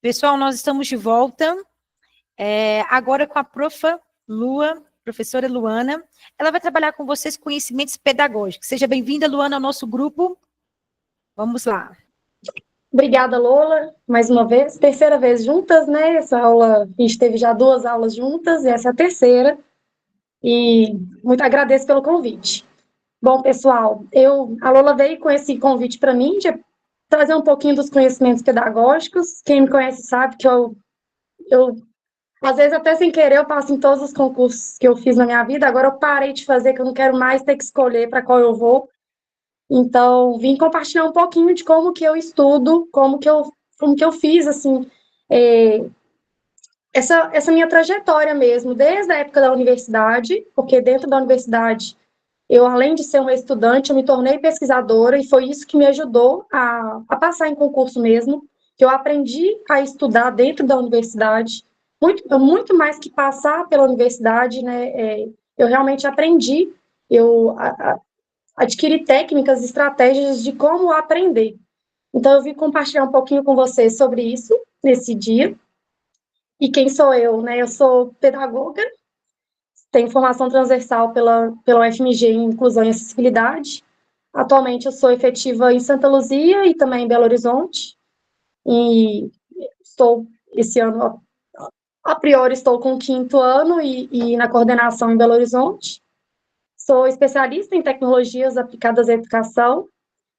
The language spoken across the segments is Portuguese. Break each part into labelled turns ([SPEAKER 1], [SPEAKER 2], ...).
[SPEAKER 1] Pessoal, nós estamos de volta, agora com a professora Luana. Ela vai trabalhar com vocês conhecimentos pedagógicos. Seja bem-vinda, Luana, ao nosso grupo. Vamos lá.
[SPEAKER 2] Obrigada, Lola, mais uma vez, terceira vez juntas, né? Essa aula, a gente teve já 2 aulas juntas, e essa é a terceira, e muito agradeço pelo convite. Bom, pessoal, a Lola veio com esse convite para mim, de trazer um pouquinho dos conhecimentos pedagógicos. Quem me conhece sabe que eu às vezes, até sem querer, eu passo em todos os concursos que eu fiz na minha vida, agora eu parei de fazer, que eu não quero mais ter que escolher para qual eu vou. Então, vim compartilhar um pouquinho de como que eu estudo, como que eu fiz, assim, essa minha trajetória mesmo, desde a época da universidade, porque dentro da universidade, eu, além de ser uma estudante, eu me tornei pesquisadora, e foi isso que me ajudou a passar em concurso mesmo, que eu aprendi a estudar dentro da universidade, muito mais que passar pela universidade, né, eu realmente aprendi, adquiri técnicas, estratégias de como aprender. Então, eu vim compartilhar um pouquinho com vocês sobre isso, nesse dia. E quem sou eu, né? Eu sou pedagoga, tenho formação transversal pela UFMG em Inclusão e Acessibilidade. Atualmente, eu sou efetiva em Santa Luzia e também em Belo Horizonte. E esse ano, a priori, estou com o 5º ano e na coordenação em Belo Horizonte. Sou especialista em tecnologias aplicadas à educação.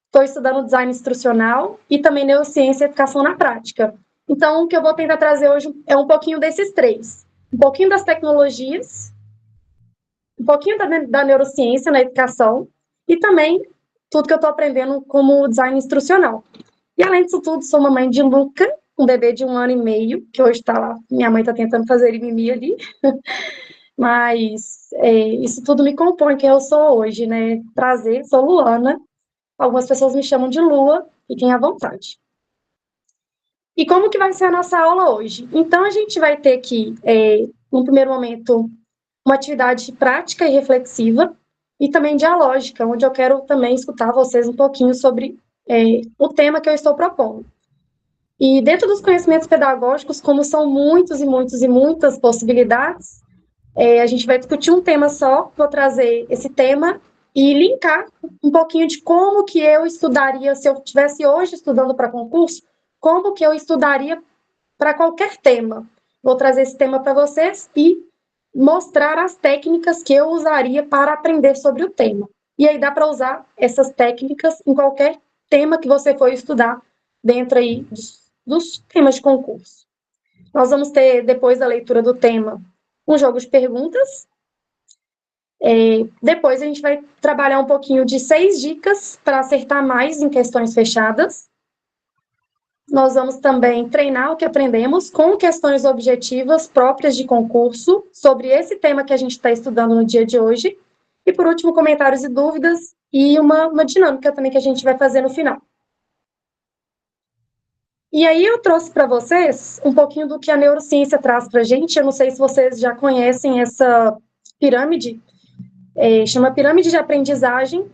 [SPEAKER 2] Estou estudando design instrucional e também neurociência e educação na prática. Então, o que eu vou tentar trazer hoje é um pouquinho desses 3. Um pouquinho das tecnologias, um pouquinho da neurociência na educação e também tudo que eu estou aprendendo como design instrucional. E, além disso tudo, sou mamãe de Luca, um bebê de 1 ano e meio, que hoje está lá, minha mãe está tentando fazer ele mimir ali. Mas isso tudo me compõe quem eu sou hoje, né? Prazer, sou Luana. Algumas pessoas me chamam de Lua, fiquem à vontade. E como que vai ser a nossa aula hoje? Então, a gente vai ter aqui, no primeiro momento, uma atividade prática e reflexiva, e também dialógica, onde eu quero também escutar vocês um pouquinho sobre o tema que eu estou propondo. E dentro dos conhecimentos pedagógicos, como são muitos e muitos e muitas possibilidades, a gente vai discutir um tema só, vou trazer esse tema e linkar um pouquinho de como que eu estudaria, se eu estivesse hoje estudando para concurso, como que eu estudaria para qualquer tema. Vou trazer esse tema para vocês e mostrar as técnicas que eu usaria para aprender sobre o tema. E aí dá para usar essas técnicas em qualquer tema que você for estudar dentro aí dos temas de concurso. Nós vamos ter, depois da leitura do tema, um jogo de perguntas. Depois a gente vai trabalhar um pouquinho de 6 dicas para acertar mais em questões fechadas. Nós vamos também treinar o que aprendemos com questões objetivas próprias de concurso sobre esse tema que a gente está estudando no dia de hoje. E, por último, comentários e dúvidas e uma dinâmica também que a gente vai fazer no final. E aí eu trouxe para vocês um pouquinho do que a neurociência traz para a gente. Eu não sei se vocês já conhecem essa pirâmide, chama Pirâmide de Aprendizagem,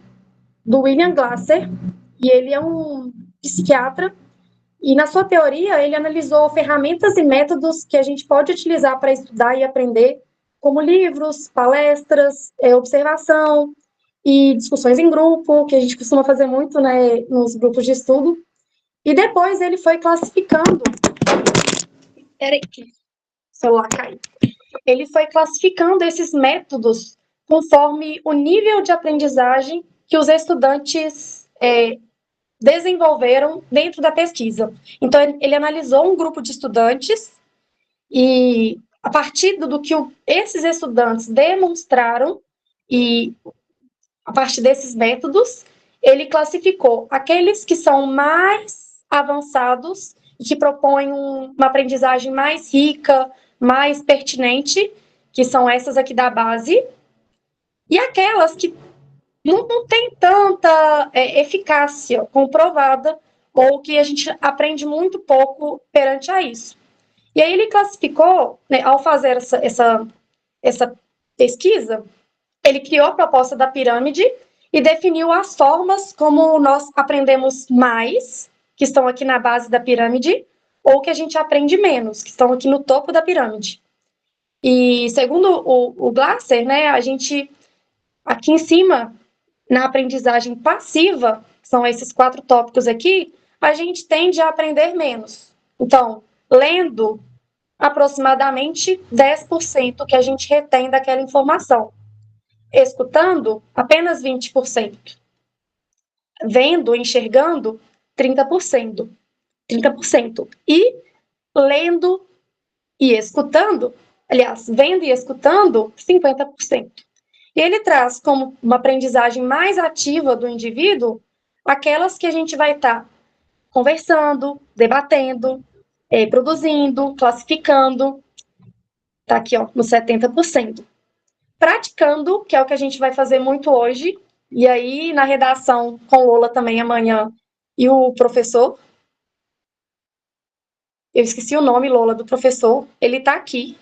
[SPEAKER 2] do William Glasser, e ele é um psiquiatra, e na sua teoria ele analisou ferramentas e métodos que a gente pode utilizar para estudar e aprender, como livros, palestras, observação e discussões em grupo, que a gente costuma fazer muito, né, nos grupos de estudo. E depois ele foi classificando... Peraí, que o celular caiu. Ele foi classificando esses métodos conforme o nível de aprendizagem que os estudantes desenvolveram dentro da pesquisa. Então, ele analisou um grupo de estudantes e, a partir do que esses estudantes demonstraram, e a partir desses métodos, ele classificou aqueles que são mais avançados e que propõem uma aprendizagem mais rica, mais pertinente, que são essas aqui da base, e aquelas que não tem tanta eficácia comprovada, ou que a gente aprende muito pouco perante a isso. E aí ele classificou, né, ao fazer essa pesquisa, ele criou a proposta da pirâmide e definiu as formas como nós aprendemos mais, que estão aqui na base da pirâmide, ou que a gente aprende menos, que estão aqui no topo da pirâmide. E segundo o Glasser, né, a gente, aqui em cima, na aprendizagem passiva, que são esses 4 tópicos aqui, a gente tende a aprender menos. Então, lendo, aproximadamente 10% que a gente retém daquela informação. Escutando, apenas 20%. Vendo, enxergando, 30%. 30%. E lendo e escutando, aliás, vendo e escutando, 50%. E ele traz como uma aprendizagem mais ativa do indivíduo aquelas que a gente vai estar conversando, debatendo, produzindo, classificando. Está aqui, ó, no 70%. Praticando, que é o que a gente vai fazer muito hoje, e aí na redação com Lola também amanhã, e o professor, eu esqueci o nome, Lola, do professor, ele está aqui.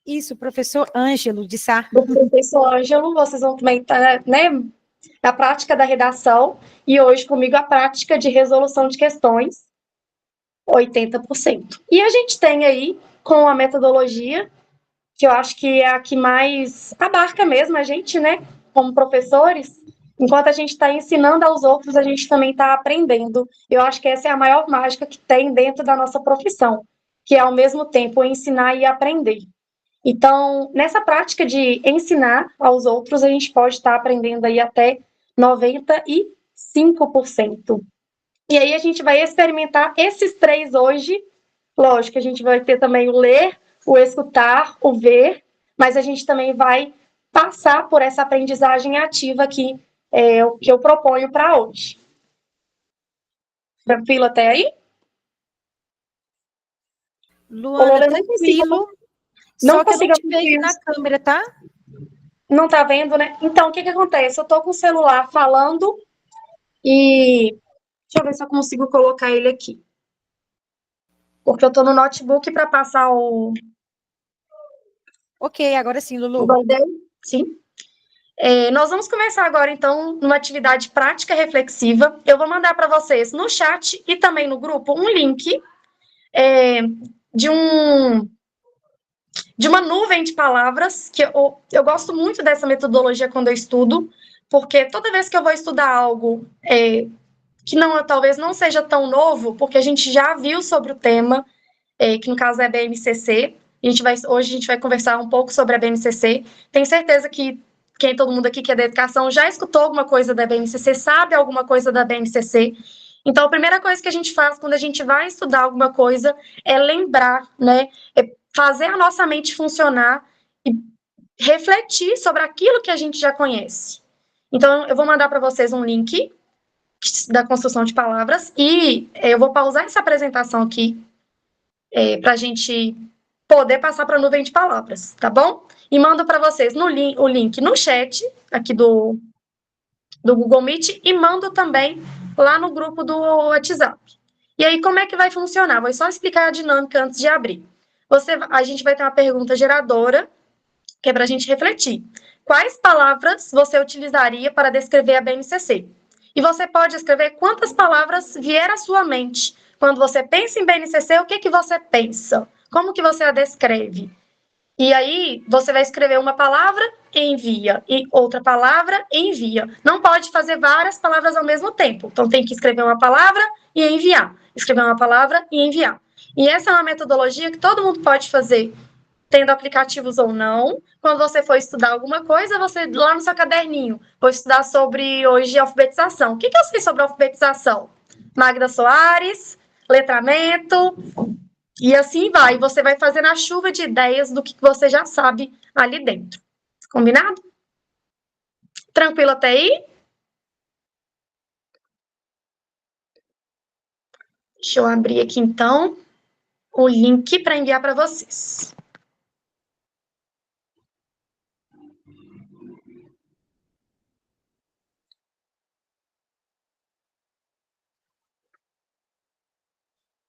[SPEAKER 1] Isso, professor Ângelo de Sá.
[SPEAKER 2] Do professor Ângelo, vocês vão também estar, né, a prática da redação, e hoje comigo a prática de resolução de questões, 80%. E a gente tem aí, com a metodologia, que eu acho que é a que mais abarca mesmo a gente, né, como professores, enquanto a gente está ensinando aos outros, a gente também está aprendendo. Eu acho que essa é a maior mágica que tem dentro da nossa profissão, que é, ao mesmo tempo, ensinar e aprender. Então, nessa prática de ensinar aos outros, a gente pode estar aprendendo aí até 95%. E aí a gente vai experimentar esses 3 hoje. Lógico, a gente vai ter também o ler, o escutar, o ver, mas a gente também vai passar por essa aprendizagem ativa aqui, o que eu proponho para hoje. Tranquilo até aí?
[SPEAKER 1] Luana, tranquilo. Só que eu não te vejo na câmera, tá?
[SPEAKER 2] Não tá vendo, né? Então, o que acontece? Eu tô com o celular falando e... Deixa eu ver se eu consigo colocar ele aqui. Porque eu tô no notebook para passar o...
[SPEAKER 1] Ok, agora sim, Lulu.
[SPEAKER 2] Sim. Nós vamos começar agora, então, numa atividade prática reflexiva. Eu vou mandar para vocês no chat e também no grupo um link de uma nuvem de palavras, que eu gosto muito dessa metodologia quando eu estudo, porque toda vez que eu vou estudar algo que talvez não seja tão novo, porque a gente já viu sobre o tema, que no caso é a BNCC, hoje a gente vai conversar um pouco sobre a BNCC. Tenho certeza que todo mundo aqui que é da educação já escutou alguma coisa da BNCC, sabe alguma coisa da BNCC. Então, a primeira coisa que a gente faz quando a gente vai estudar alguma coisa é lembrar, né? É fazer a nossa mente funcionar e refletir sobre aquilo que a gente já conhece. Então, eu vou mandar para vocês um link da construção de palavras e eu vou pausar essa apresentação aqui para a gente poder passar para a nuvem de palavras, tá bom? E mando para vocês o link no chat aqui do Google Meet e mando também lá no grupo do WhatsApp. E aí, como é que vai funcionar? Vou só explicar a dinâmica antes de abrir. A gente vai ter uma pergunta geradora, que é para a gente refletir. Quais palavras você utilizaria para descrever a BNCC? E você pode escrever quantas palavras vier à sua mente. Quando você pensa em BNCC, o que você pensa? Como que você a descreve? E aí, você vai escrever uma palavra e envia, e outra palavra e envia. Não pode fazer várias palavras ao mesmo tempo. Então, tem que escrever uma palavra e enviar. Escrever uma palavra e enviar. E essa é uma metodologia que todo mundo pode fazer, tendo aplicativos ou não. Quando você for estudar alguma coisa, você, lá no seu caderninho, vou estudar sobre, hoje, alfabetização. O que eu sei sobre alfabetização? Magda Soares, letramento... E assim vai, você vai fazendo a chuva de ideias do que você já sabe ali dentro. Combinado? Tranquilo até aí? Deixa eu abrir aqui, então, o link para enviar para vocês.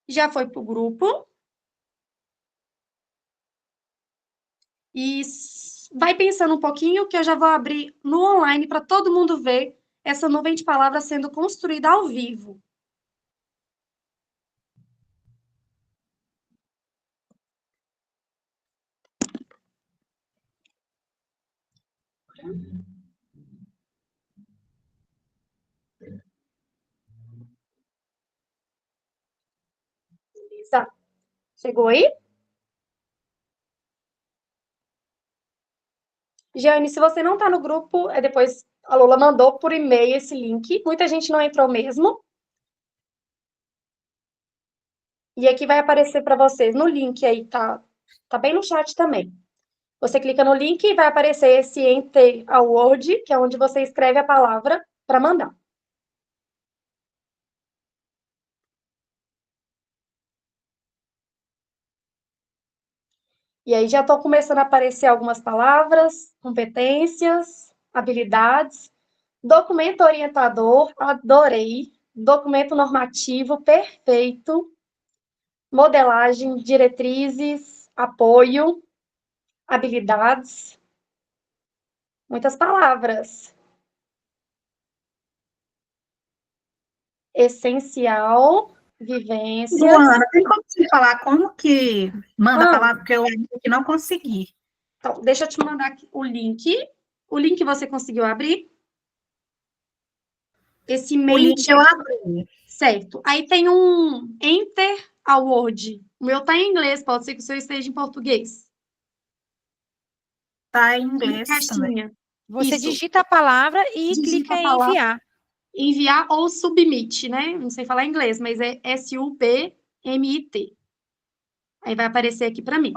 [SPEAKER 2] Já foi para o grupo. E vai pensando um pouquinho que eu já vou abrir no online para todo mundo ver essa nuvem de palavras sendo construída ao vivo. Tá. Chegou aí? Jane, se você não está no grupo, depois a Lula mandou por e-mail esse link. Muita gente não entrou mesmo. E aqui vai aparecer para vocês no link aí, tá bem no chat também. Você clica no link e vai aparecer esse Enter a Word, que é onde você escreve a palavra para mandar. E aí já estão começando a aparecer algumas palavras, competências, habilidades, documento orientador, adorei, documento normativo, perfeito, modelagem, diretrizes, apoio, habilidades, muitas palavras. Essencial, vivências.
[SPEAKER 3] Luana, tem como você falar como que manda a palavra? Porque eu ainda que não consegui.
[SPEAKER 2] Então, deixa eu te mandar aqui o link. O link você conseguiu abrir? Esse
[SPEAKER 3] O
[SPEAKER 2] mail.
[SPEAKER 3] link eu abri.
[SPEAKER 2] Certo. Aí tem um Enter a Word. O meu tá em inglês, pode ser que o seu esteja em português.
[SPEAKER 3] Tá em inglês também.
[SPEAKER 2] Caixinha.
[SPEAKER 1] Você
[SPEAKER 2] Isso.
[SPEAKER 1] digita a palavra e
[SPEAKER 2] Digita
[SPEAKER 1] clica
[SPEAKER 2] a
[SPEAKER 1] em
[SPEAKER 2] palavra.
[SPEAKER 1] enviar.
[SPEAKER 2] Enviar ou submit, né? Não sei falar inglês, mas é SUBMIT. Aí vai aparecer aqui para mim.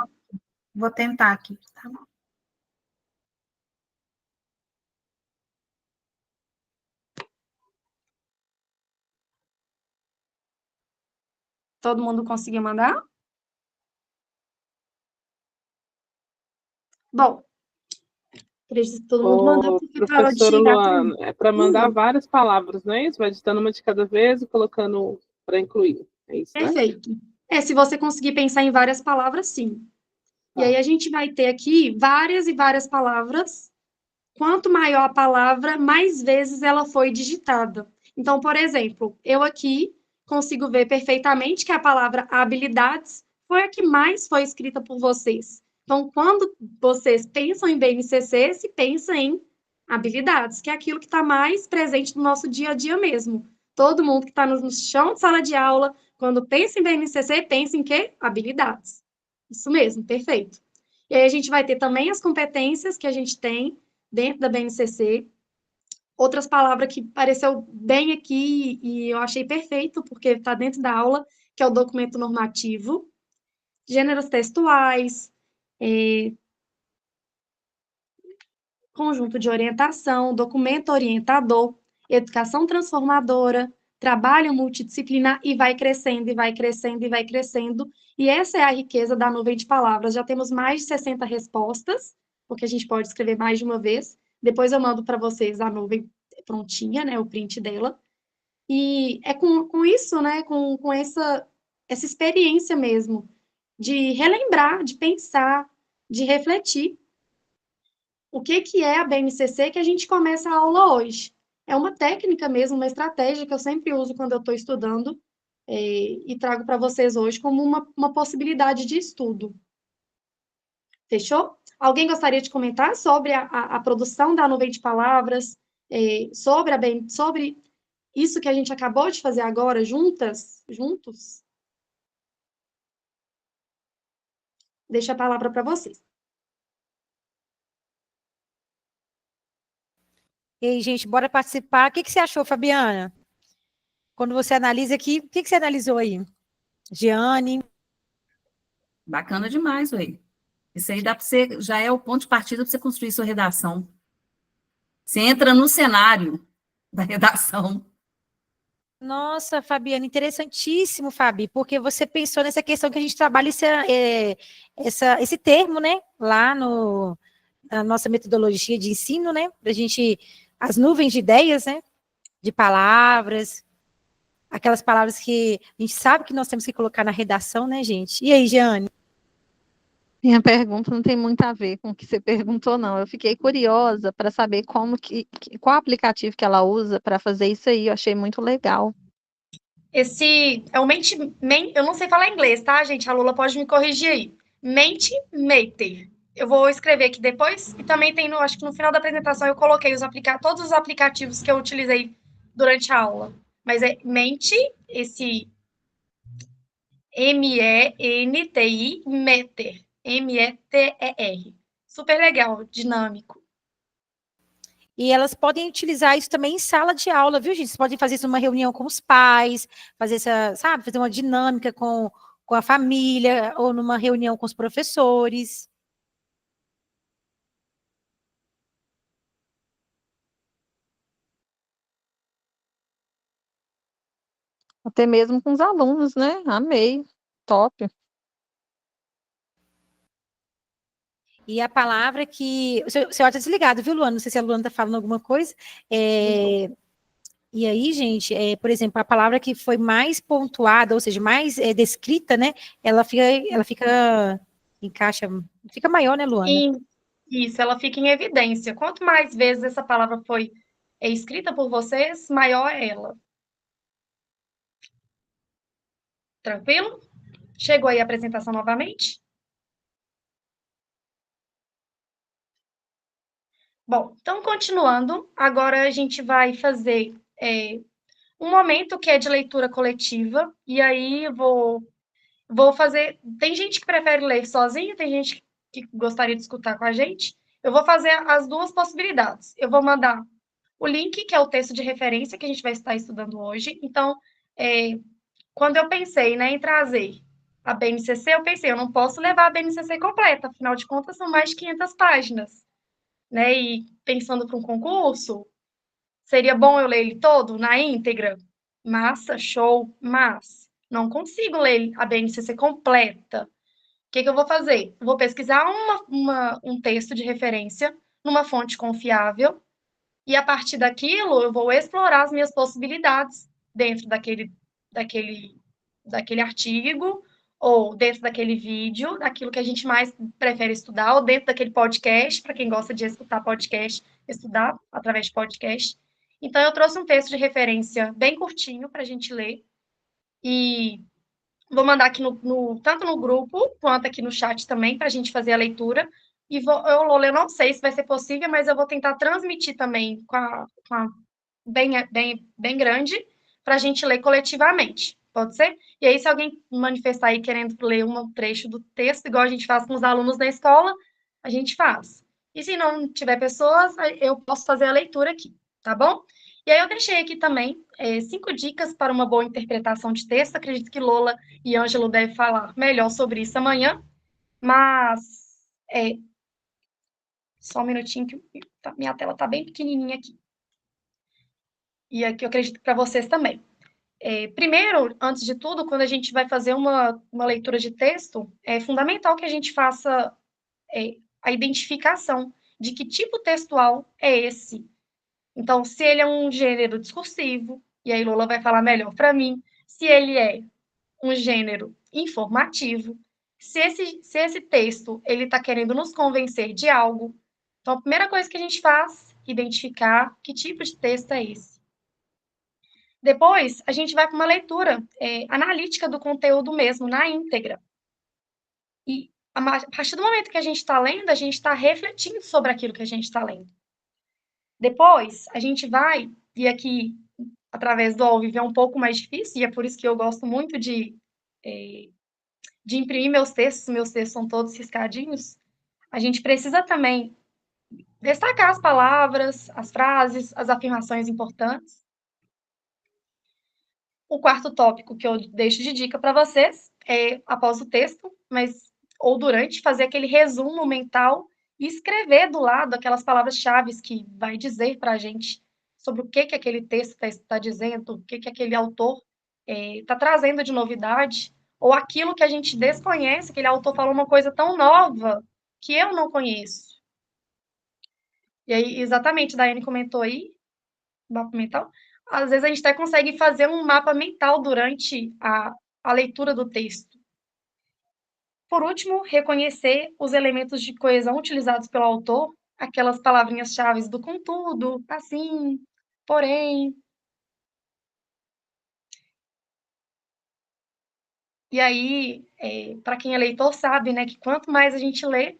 [SPEAKER 3] Vou tentar aqui. Tá bom.
[SPEAKER 2] Todo mundo conseguiu mandar? Bom, acredito que todo mundo mandou, porque parou de
[SPEAKER 4] Professora
[SPEAKER 2] chegar para mim.
[SPEAKER 4] Luana, é para mandar várias palavras, não é isso? Vai editando uma de cada vez e colocando para incluir. É isso, né?
[SPEAKER 2] Perfeito. Se você conseguir pensar em várias palavras, sim. E aí a gente vai ter aqui várias e várias palavras. Quanto maior a palavra, mais vezes ela foi digitada. Então, por exemplo, eu aqui consigo ver perfeitamente que a palavra habilidades foi a que mais foi escrita por vocês. Então, quando vocês pensam em BNCC, se pensa em habilidades, que é aquilo que está mais presente no nosso dia a dia mesmo. Todo mundo que está no chão de sala de aula, quando pensa em BNCC, pensa em quê? Habilidades. Isso mesmo, perfeito. E aí a gente vai ter também as competências que a gente tem dentro da BNCC. Outras palavras que apareceu bem aqui e eu achei perfeito, porque está dentro da aula, que é o documento normativo, gêneros textuais, conjunto de orientação, documento orientador, educação transformadora, trabalho multidisciplinar e vai crescendo, e vai crescendo, e vai crescendo. E essa é a riqueza da nuvem de palavras. Já temos mais de 60 respostas, porque a gente pode escrever mais de uma vez. Depois eu mando para vocês a nuvem prontinha, né, o print dela. E é com isso, né, com essa experiência mesmo, de relembrar, de pensar, de refletir o que é a BNCC que a gente começa a aula hoje. É uma técnica mesmo, uma estratégia que eu sempre uso quando eu estou estudando e trago para vocês hoje como uma possibilidade de estudo. Fechou? Alguém gostaria de comentar sobre a produção da nuvem de palavras, sobre isso que a gente acabou de fazer agora, juntos? Deixa a palavra para vocês.
[SPEAKER 1] E aí, gente, bora participar. O que você achou, Fabiana? Quando você analisa aqui, o que você analisou aí? Giane?
[SPEAKER 3] Bacana demais, ué. Isso aí dá para você, já é o ponto de partida para você construir sua redação. Você entra no cenário da redação.
[SPEAKER 1] Nossa, Fabiana, interessantíssimo, Fabi, porque você pensou nessa questão que a gente trabalha esse termo, né? Lá na nossa metodologia de ensino, né? Para a gente, as nuvens de ideias, né? De palavras, aquelas palavras que a gente sabe que nós temos que colocar na redação, né, gente? E aí, Jeane?
[SPEAKER 5] Minha pergunta não tem muito a ver com o que você perguntou, não. Eu fiquei curiosa para saber qual aplicativo que ela usa para fazer isso aí. Eu achei muito legal.
[SPEAKER 2] Esse é o eu não sei falar inglês, tá, gente? A Lula pode me corrigir aí. Mentimeter. eu vou escrever aqui depois, e também tem, acho que no final da apresentação eu coloquei todos os aplicativos que eu utilizei durante a aula. Mas é mente, esse MENTI, Meter, METER. Super legal, dinâmico.
[SPEAKER 1] E elas podem utilizar isso também em sala de aula, viu, gente? Vocês podem fazer isso numa reunião com os pais, fazer essa, sabe, fazer uma dinâmica com a família, ou numa reunião com os professores.
[SPEAKER 5] Até mesmo com os alunos, né? Amei. Top.
[SPEAKER 1] E a palavra que. O seu está desligado, viu, Luana? Não sei se a Luana está falando alguma coisa. E aí, gente, por exemplo, a palavra que foi mais pontuada, ou seja, mais descrita, né? Ela fica fica maior, né, Luana?
[SPEAKER 2] Isso, ela fica em evidência. Quanto mais vezes essa palavra foi escrita por vocês, maior é ela. Tranquilo? Chegou aí a apresentação novamente? Bom, então, continuando, agora a gente vai fazer um momento que é de leitura coletiva, e aí eu vou fazer. Tem gente que prefere ler sozinha, tem gente que gostaria de escutar com a gente. Eu vou fazer as duas possibilidades. Eu vou mandar o link, que é o texto de referência que a gente vai estar estudando hoje. Então, quando eu pensei, né, em trazer a BNCC, eu pensei, eu não posso levar a BNCC completa, afinal de contas, são mais de 500 páginas, né? E pensando para um concurso, seria bom eu ler ele todo, na íntegra? Massa, show, mas não consigo ler a BNCC completa. O que eu vou fazer? Eu vou pesquisar um texto de referência numa fonte confiável e, a partir daquilo, eu vou explorar as minhas possibilidades dentro daquele artigo ou dentro daquele vídeo, daquilo que a gente mais prefere estudar, ou dentro daquele podcast, para quem gosta de escutar podcast, estudar através de podcast. Então, eu trouxe um texto de referência bem curtinho para a gente ler e vou mandar aqui tanto no grupo quanto aqui no chat também para a gente fazer a leitura. E eu não sei se vai ser possível, mas eu vou tentar transmitir também bem grande para a gente ler coletivamente. Pode ser? E aí, se alguém manifestar aí querendo ler um trecho do texto, igual a gente faz com os alunos na escola, a gente faz. E se não tiver pessoas, eu posso fazer a leitura aqui, tá bom? E aí eu deixei aqui também 5 dicas para uma boa interpretação de texto. Acredito que Lola e Ângelo devem falar melhor sobre isso amanhã, mas só um minutinho que minha tela está bem pequenininha aqui. E aqui eu acredito que para vocês também. Primeiro, antes de tudo, quando a gente vai fazer uma leitura de texto, é fundamental que a gente faça a identificação de que tipo textual é esse. Então, se ele é um gênero discursivo, e aí Lola vai falar melhor para mim, se ele é um gênero informativo, se esse texto ele está querendo nos convencer de algo. Então, a primeira coisa que a gente faz é identificar que tipo de texto é esse. Depois, a gente vai para uma leitura analítica do conteúdo mesmo, na íntegra. E a partir do momento que a gente está lendo, a gente está refletindo sobre aquilo que a gente está lendo. Depois, a gente vai, e aqui, através do ao vivo é um pouco mais difícil, e é por isso que eu gosto muito de imprimir meus textos são todos riscadinhos. A gente precisa também destacar as palavras, as frases, as afirmações importantes. O quarto tópico que eu deixo de dica para vocês é, após o texto, ou durante, fazer aquele resumo mental e escrever do lado aquelas palavras-chave que vai dizer para a gente sobre o que aquele texto está dizendo, o que aquele autor está trazendo de novidade, ou aquilo que a gente desconhece, aquele autor falou uma coisa tão nova que eu não conheço. E aí, exatamente, a Daiane comentou aí, mapa mental, às vezes a gente até consegue fazer um mapa mental durante a leitura do texto. Por último, reconhecer os elementos de coesão utilizados pelo autor, aquelas palavrinhas-chave do contudo, assim, porém. E aí, para quem é leitor sabe, né, que quanto mais a gente lê,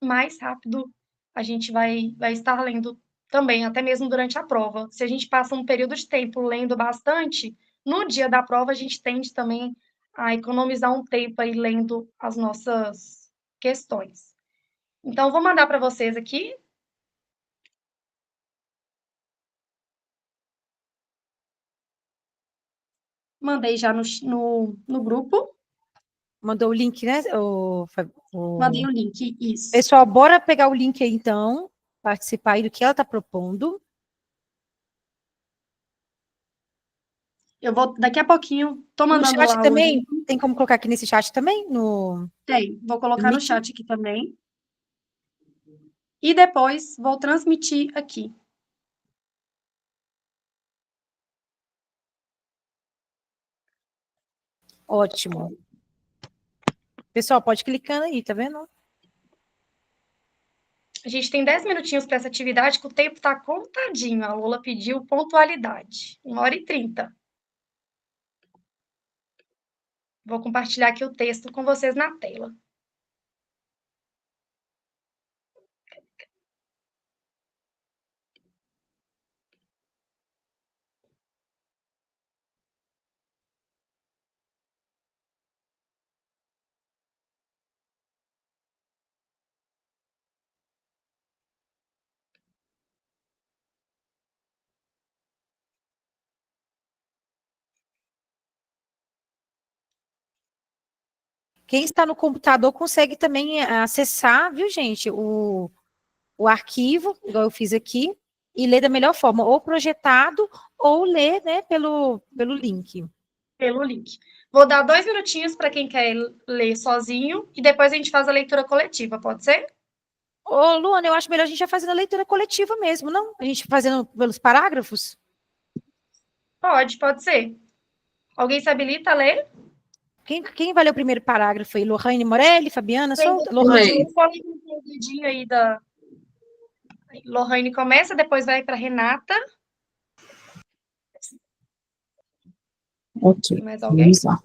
[SPEAKER 2] mais rápido a gente vai estar lendo também, até mesmo durante a prova. Se a gente passa um período de tempo lendo bastante, no dia da prova a gente tende também a economizar um tempo aí lendo as nossas questões. Então, vou mandar para vocês aqui. Mandei já no grupo.
[SPEAKER 1] Mandou o link, né?
[SPEAKER 2] Mandei o link, isso.
[SPEAKER 1] Pessoal, bora pegar o link aí, então, participar aí do que ela está propondo.
[SPEAKER 2] Eu vou, daqui a pouquinho, tô
[SPEAKER 1] No
[SPEAKER 2] mandando
[SPEAKER 1] chat
[SPEAKER 2] lá
[SPEAKER 1] também, tem como colocar aqui nesse chat também?
[SPEAKER 2] Tem, vou colocar no chat aqui também. E depois vou transmitir aqui.
[SPEAKER 1] Ótimo. Pessoal, pode clicando aí, tá vendo?
[SPEAKER 2] A gente tem 10 minutinhos para essa atividade, que o tempo está contadinho. A Lola pediu pontualidade. 1h30. Vou compartilhar aqui o texto com vocês na tela.
[SPEAKER 1] Quem está no computador consegue também acessar, viu, gente, o arquivo, igual eu fiz aqui, e ler da melhor forma, ou projetado, ou ler, né, pelo link.
[SPEAKER 2] Pelo link. Vou dar 2 minutinhos para quem quer ler sozinho e depois a gente faz a leitura coletiva, pode ser?
[SPEAKER 1] Ô, Luana, eu acho melhor a gente já fazendo a leitura coletiva mesmo, não? A gente fazendo pelos parágrafos?
[SPEAKER 2] Pode ser. Alguém se habilita a ler?
[SPEAKER 1] Quem vai ler o primeiro parágrafo aí? Lohane Morelli, Fabiana, solta?
[SPEAKER 3] Lohane.
[SPEAKER 2] O dedinho aí da... Lohane começa, depois vai para Renata.
[SPEAKER 6] Ok,
[SPEAKER 2] Mais alguém?
[SPEAKER 6] vamos lá.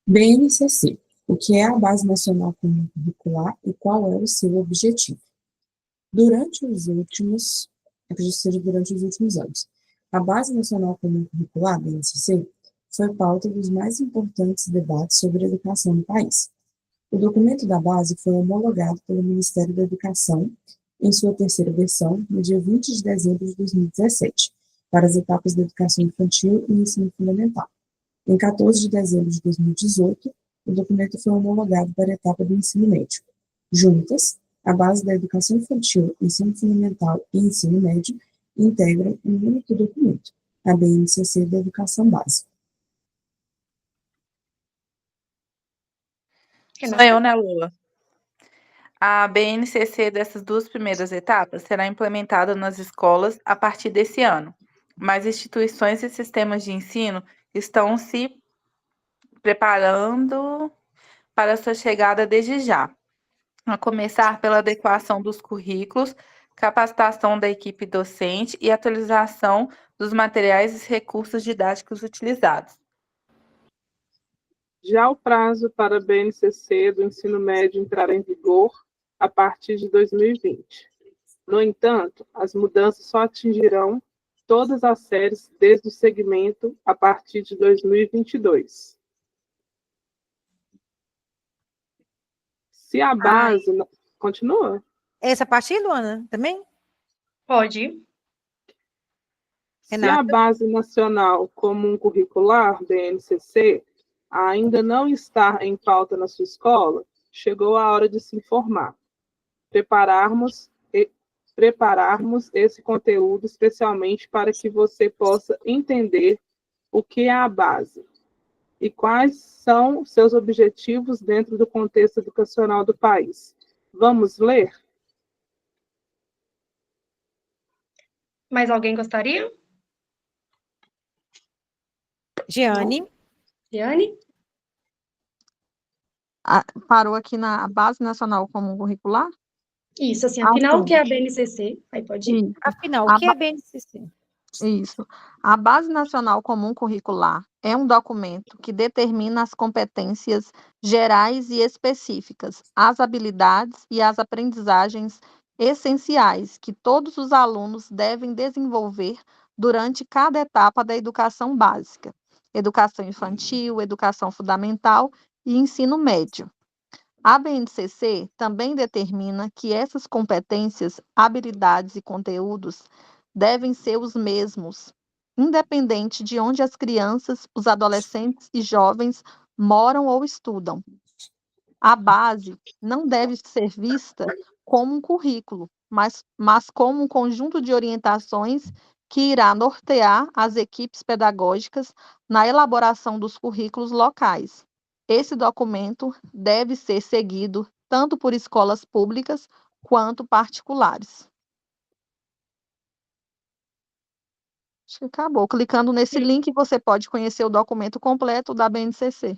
[SPEAKER 6] BNCC. O que é a Base Nacional Comum Curricular e qual é o seu objetivo? Durante os últimos anos, a Base Nacional Comum Curricular, BNCC, foi pauta dos mais importantes debates sobre a educação no país. O documento da base foi homologado pelo Ministério da Educação, em sua terceira versão, no dia 20 de dezembro de 2017, para as etapas da educação infantil e ensino fundamental. Em 14 de dezembro de 2018, o documento foi homologado para a etapa do ensino médio. Juntas, a base da educação infantil, ensino fundamental e ensino médio integram um único documento, a BNCC da Educação Básica.
[SPEAKER 7] Sou eu, né, Lula? A BNCC dessas duas primeiras etapas será implementada nas escolas a partir desse ano, mas instituições e sistemas de ensino estão se preparando para sua chegada desde já, a começar pela adequação dos currículos, capacitação da equipe docente e atualização dos materiais e recursos didáticos utilizados.
[SPEAKER 4] Já o prazo para a BNCC do ensino médio entrar em vigor a partir de 2020. No entanto, as mudanças só atingirão todas as séries desde o segmento a partir de 2022. Se a base... Continua?
[SPEAKER 1] Essa parte, Luana, também?
[SPEAKER 2] Pode.
[SPEAKER 4] Se
[SPEAKER 1] Renata?
[SPEAKER 4] a Base Nacional Comum Curricular, BNCC, ainda não está em pauta na sua escola, chegou a hora de se informar. Prepararmos esse conteúdo especialmente para que você possa entender o que é a base e quais são seus objetivos dentro do contexto educacional do país. Vamos ler?
[SPEAKER 2] Mais alguém gostaria?
[SPEAKER 1] Giane?
[SPEAKER 2] Giane?
[SPEAKER 5] Parou aqui na Base Nacional Comum Curricular?
[SPEAKER 2] Isso, assim, afinal, o que é a BNCC? Aí pode ir.
[SPEAKER 1] Afinal, o que é BNCC?
[SPEAKER 5] Isso. A Base Nacional Comum Curricular é um documento que determina as competências gerais e específicas, as habilidades e as aprendizagens essenciais que todos os alunos devem desenvolver durante cada etapa da educação básica, educação infantil, educação fundamental e ensino médio. A BNCC também determina que essas competências, habilidades e conteúdos devem ser os mesmos, independente de onde as crianças, os adolescentes e jovens moram ou estudam. A base não deve ser vista como um currículo, mas como um conjunto de orientações que irá nortear as equipes pedagógicas na elaboração dos currículos locais. Esse documento deve ser seguido tanto por escolas públicas quanto particulares. Acho que acabou. Clicando nesse link, você pode conhecer o documento completo da BNCC.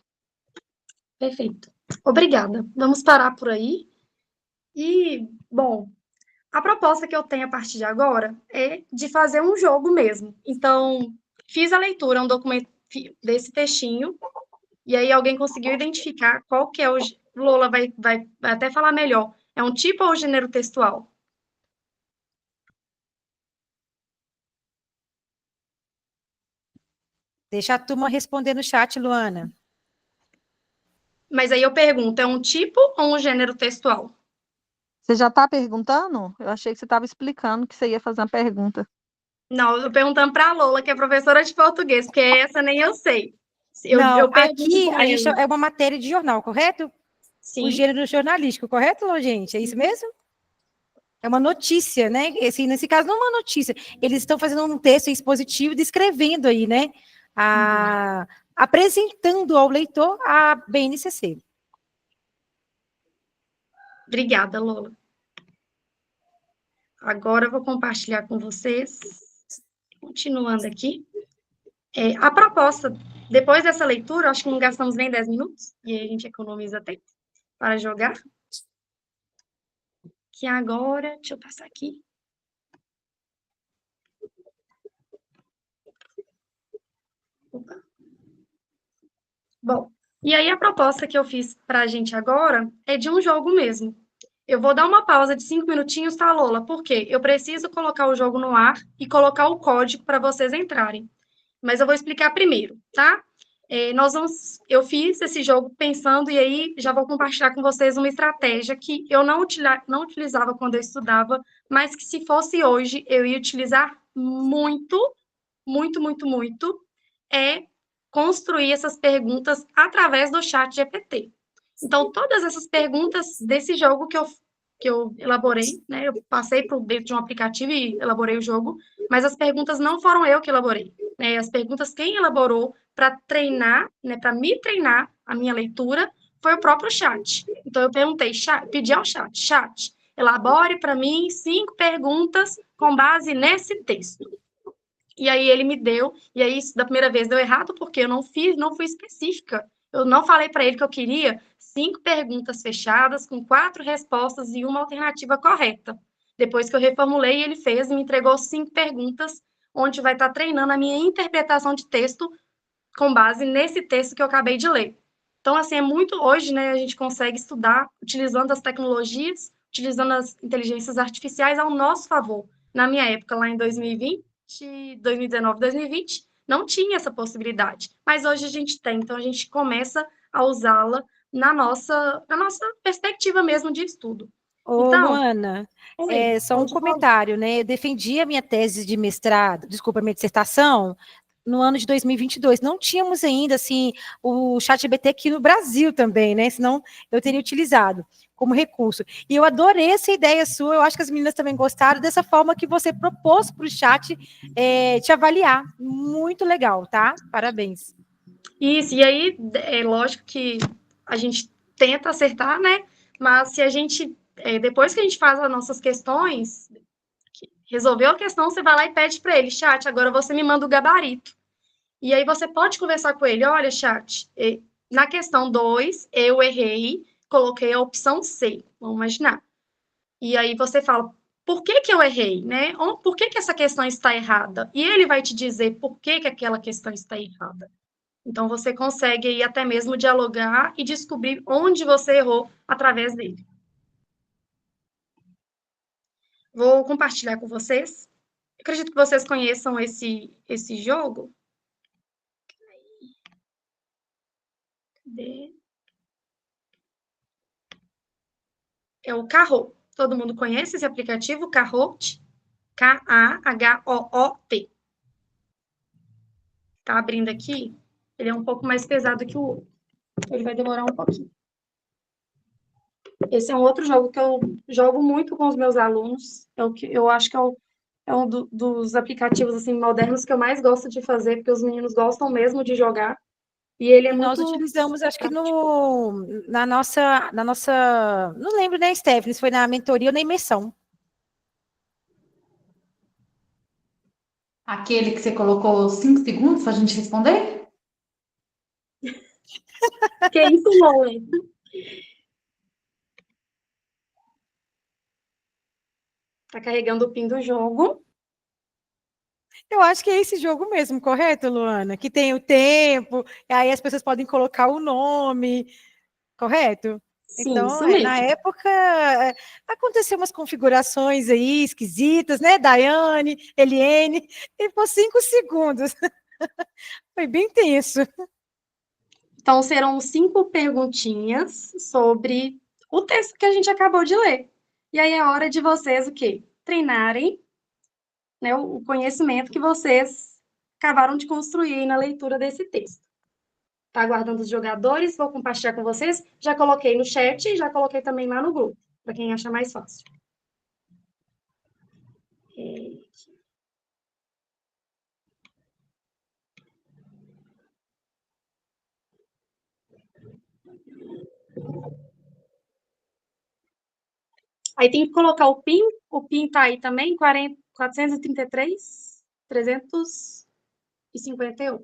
[SPEAKER 2] Perfeito. Obrigada. Vamos parar por aí. E, bom, a proposta que eu tenho a partir de agora é de fazer um jogo mesmo. Então, fiz a leitura, um documento desse textinho, e aí alguém conseguiu identificar qual que é o... Lola vai até falar melhor. É um tipo ou gênero textual?
[SPEAKER 1] Deixa a turma responder no chat, Luana.
[SPEAKER 2] Mas aí eu pergunto, é um tipo ou um gênero textual?
[SPEAKER 5] Você já está perguntando? Eu achei que você estava explicando que você ia fazer uma pergunta.
[SPEAKER 2] Não, eu tô perguntando para a Lola, que é professora de português, porque essa nem eu sei.
[SPEAKER 1] Não,
[SPEAKER 2] Eu pergunto
[SPEAKER 1] aqui
[SPEAKER 2] pra
[SPEAKER 1] a gente
[SPEAKER 2] ela.
[SPEAKER 1] é uma matéria de jornal, correto? O
[SPEAKER 2] Sim,
[SPEAKER 1] gênero jornalístico, correto, gente? É isso mesmo? É uma notícia, né? Nesse caso, não é uma notícia. Eles estão fazendo um texto expositivo, descrevendo aí, né? Apresentando ao leitor a BNCC.
[SPEAKER 2] obrigada, Lola. Agora eu vou compartilhar com vocês, continuando aqui. A proposta, depois dessa leitura, acho que não gastamos nem 10 minutos, e aí a gente economiza tempo para jogar. Que agora, deixa eu passar aqui. Opa. Bom, e aí a proposta que eu fiz para a gente agora é de um jogo mesmo. Eu vou dar uma pausa de 5 minutinhos, tá, Lola? Porque eu preciso colocar o jogo no ar e colocar o código para vocês entrarem. Mas eu vou explicar primeiro, tá? Eu fiz esse jogo pensando, e aí já vou compartilhar com vocês uma estratégia que eu não utilizava quando eu estudava, mas que se fosse hoje, eu ia utilizar muito, muito, muito, muito, é construir essas perguntas através do chat GPT. Então, todas essas perguntas desse jogo que eu elaborei, né? Eu passei por dentro de um aplicativo e elaborei o jogo, mas as perguntas não foram eu que elaborei, né? As perguntas quem elaborou para treinar, né? Para me treinar a minha leitura foi o próprio chat. Então, eu perguntei, pedi ao chat, elabore para mim 5 perguntas com base nesse texto. E aí ele me deu, e aí da primeira vez deu errado, porque eu não fui específica. Eu não falei para ele que eu queria 5 perguntas fechadas, com 4 respostas e uma alternativa correta. Depois que eu reformulei, ele fez e me entregou 5 perguntas, onde vai estar treinando a minha interpretação de texto com base nesse texto que eu acabei de ler. Então, assim, é muito hoje, né, a gente consegue estudar utilizando as tecnologias, utilizando as inteligências artificiais ao nosso favor. Na minha época, lá em 2019, 2020, não tinha essa possibilidade, mas hoje a gente tem, então a gente começa a usá-la na nossa perspectiva mesmo de estudo.
[SPEAKER 1] Ô,
[SPEAKER 2] Então,
[SPEAKER 1] Luana, só um comentário, né? Eu defendi a minha tese de mestrado, desculpa, minha dissertação, no ano de 2022. Não tínhamos ainda, assim, o ChatGPT aqui no Brasil também, né? Senão eu teria utilizado como recurso. E eu adorei essa ideia sua, eu acho que as meninas também gostaram dessa forma que você propôs para o chat te avaliar. Muito legal, tá? Parabéns.
[SPEAKER 2] Isso, e aí, é lógico que a gente tenta acertar, né? Mas se a gente, depois que a gente faz as nossas questões, resolveu a questão, você vai lá e pede para ele, chat, agora você me manda o gabarito. E aí você pode conversar com ele, olha, chat, na questão 2, eu errei, coloquei a opção C, vamos imaginar. E aí você fala, por que eu errei, né? Por que essa questão está errada? E ele vai te dizer por que aquela questão está errada. Então, você consegue aí até mesmo dialogar e descobrir onde você errou através dele. Vou compartilhar com vocês. Acredito que vocês conheçam esse jogo. Cadê? É o Kahoot. Todo mundo conhece esse aplicativo, Kahoot? K-A-H-O-O-T. Tá abrindo aqui. Ele é um pouco mais pesado que o outro. Ele vai demorar um pouquinho. Esse é um outro jogo que eu jogo muito com os meus alunos. É o que eu acho que é um dos aplicativos assim modernos que eu mais gosto de fazer, porque os meninos gostam mesmo de jogar. E ele é
[SPEAKER 1] Nós
[SPEAKER 2] muito
[SPEAKER 1] utilizamos, acho que na nossa, não lembro, né, Stephanie, se foi na mentoria ou na imersão.
[SPEAKER 8] Aquele que você colocou 5 segundos para a gente responder?
[SPEAKER 2] Que isso, Lola? Tá carregando o PIN do jogo.
[SPEAKER 1] Eu acho que é esse jogo mesmo, correto, Luana? Que tem o tempo, e aí as pessoas podem colocar o nome, correto?
[SPEAKER 2] Sim,
[SPEAKER 1] Então,
[SPEAKER 2] isso
[SPEAKER 1] na
[SPEAKER 2] mesmo.
[SPEAKER 1] época, aconteceu umas configurações aí esquisitas, né? Daiane, Eliene, e por 5 segundos. Foi bem tenso.
[SPEAKER 2] Então, serão 5 perguntinhas sobre o texto que a gente acabou de ler. E aí é hora de vocês o quê? Treinarem, né, o conhecimento que vocês acabaram de construir na leitura desse texto. Tá aguardando os jogadores, vou compartilhar com vocês. Já coloquei no chat e já coloquei também lá no grupo, para quem acha mais fácil. Aí tem que colocar o PIN tá aí também, 433, 351.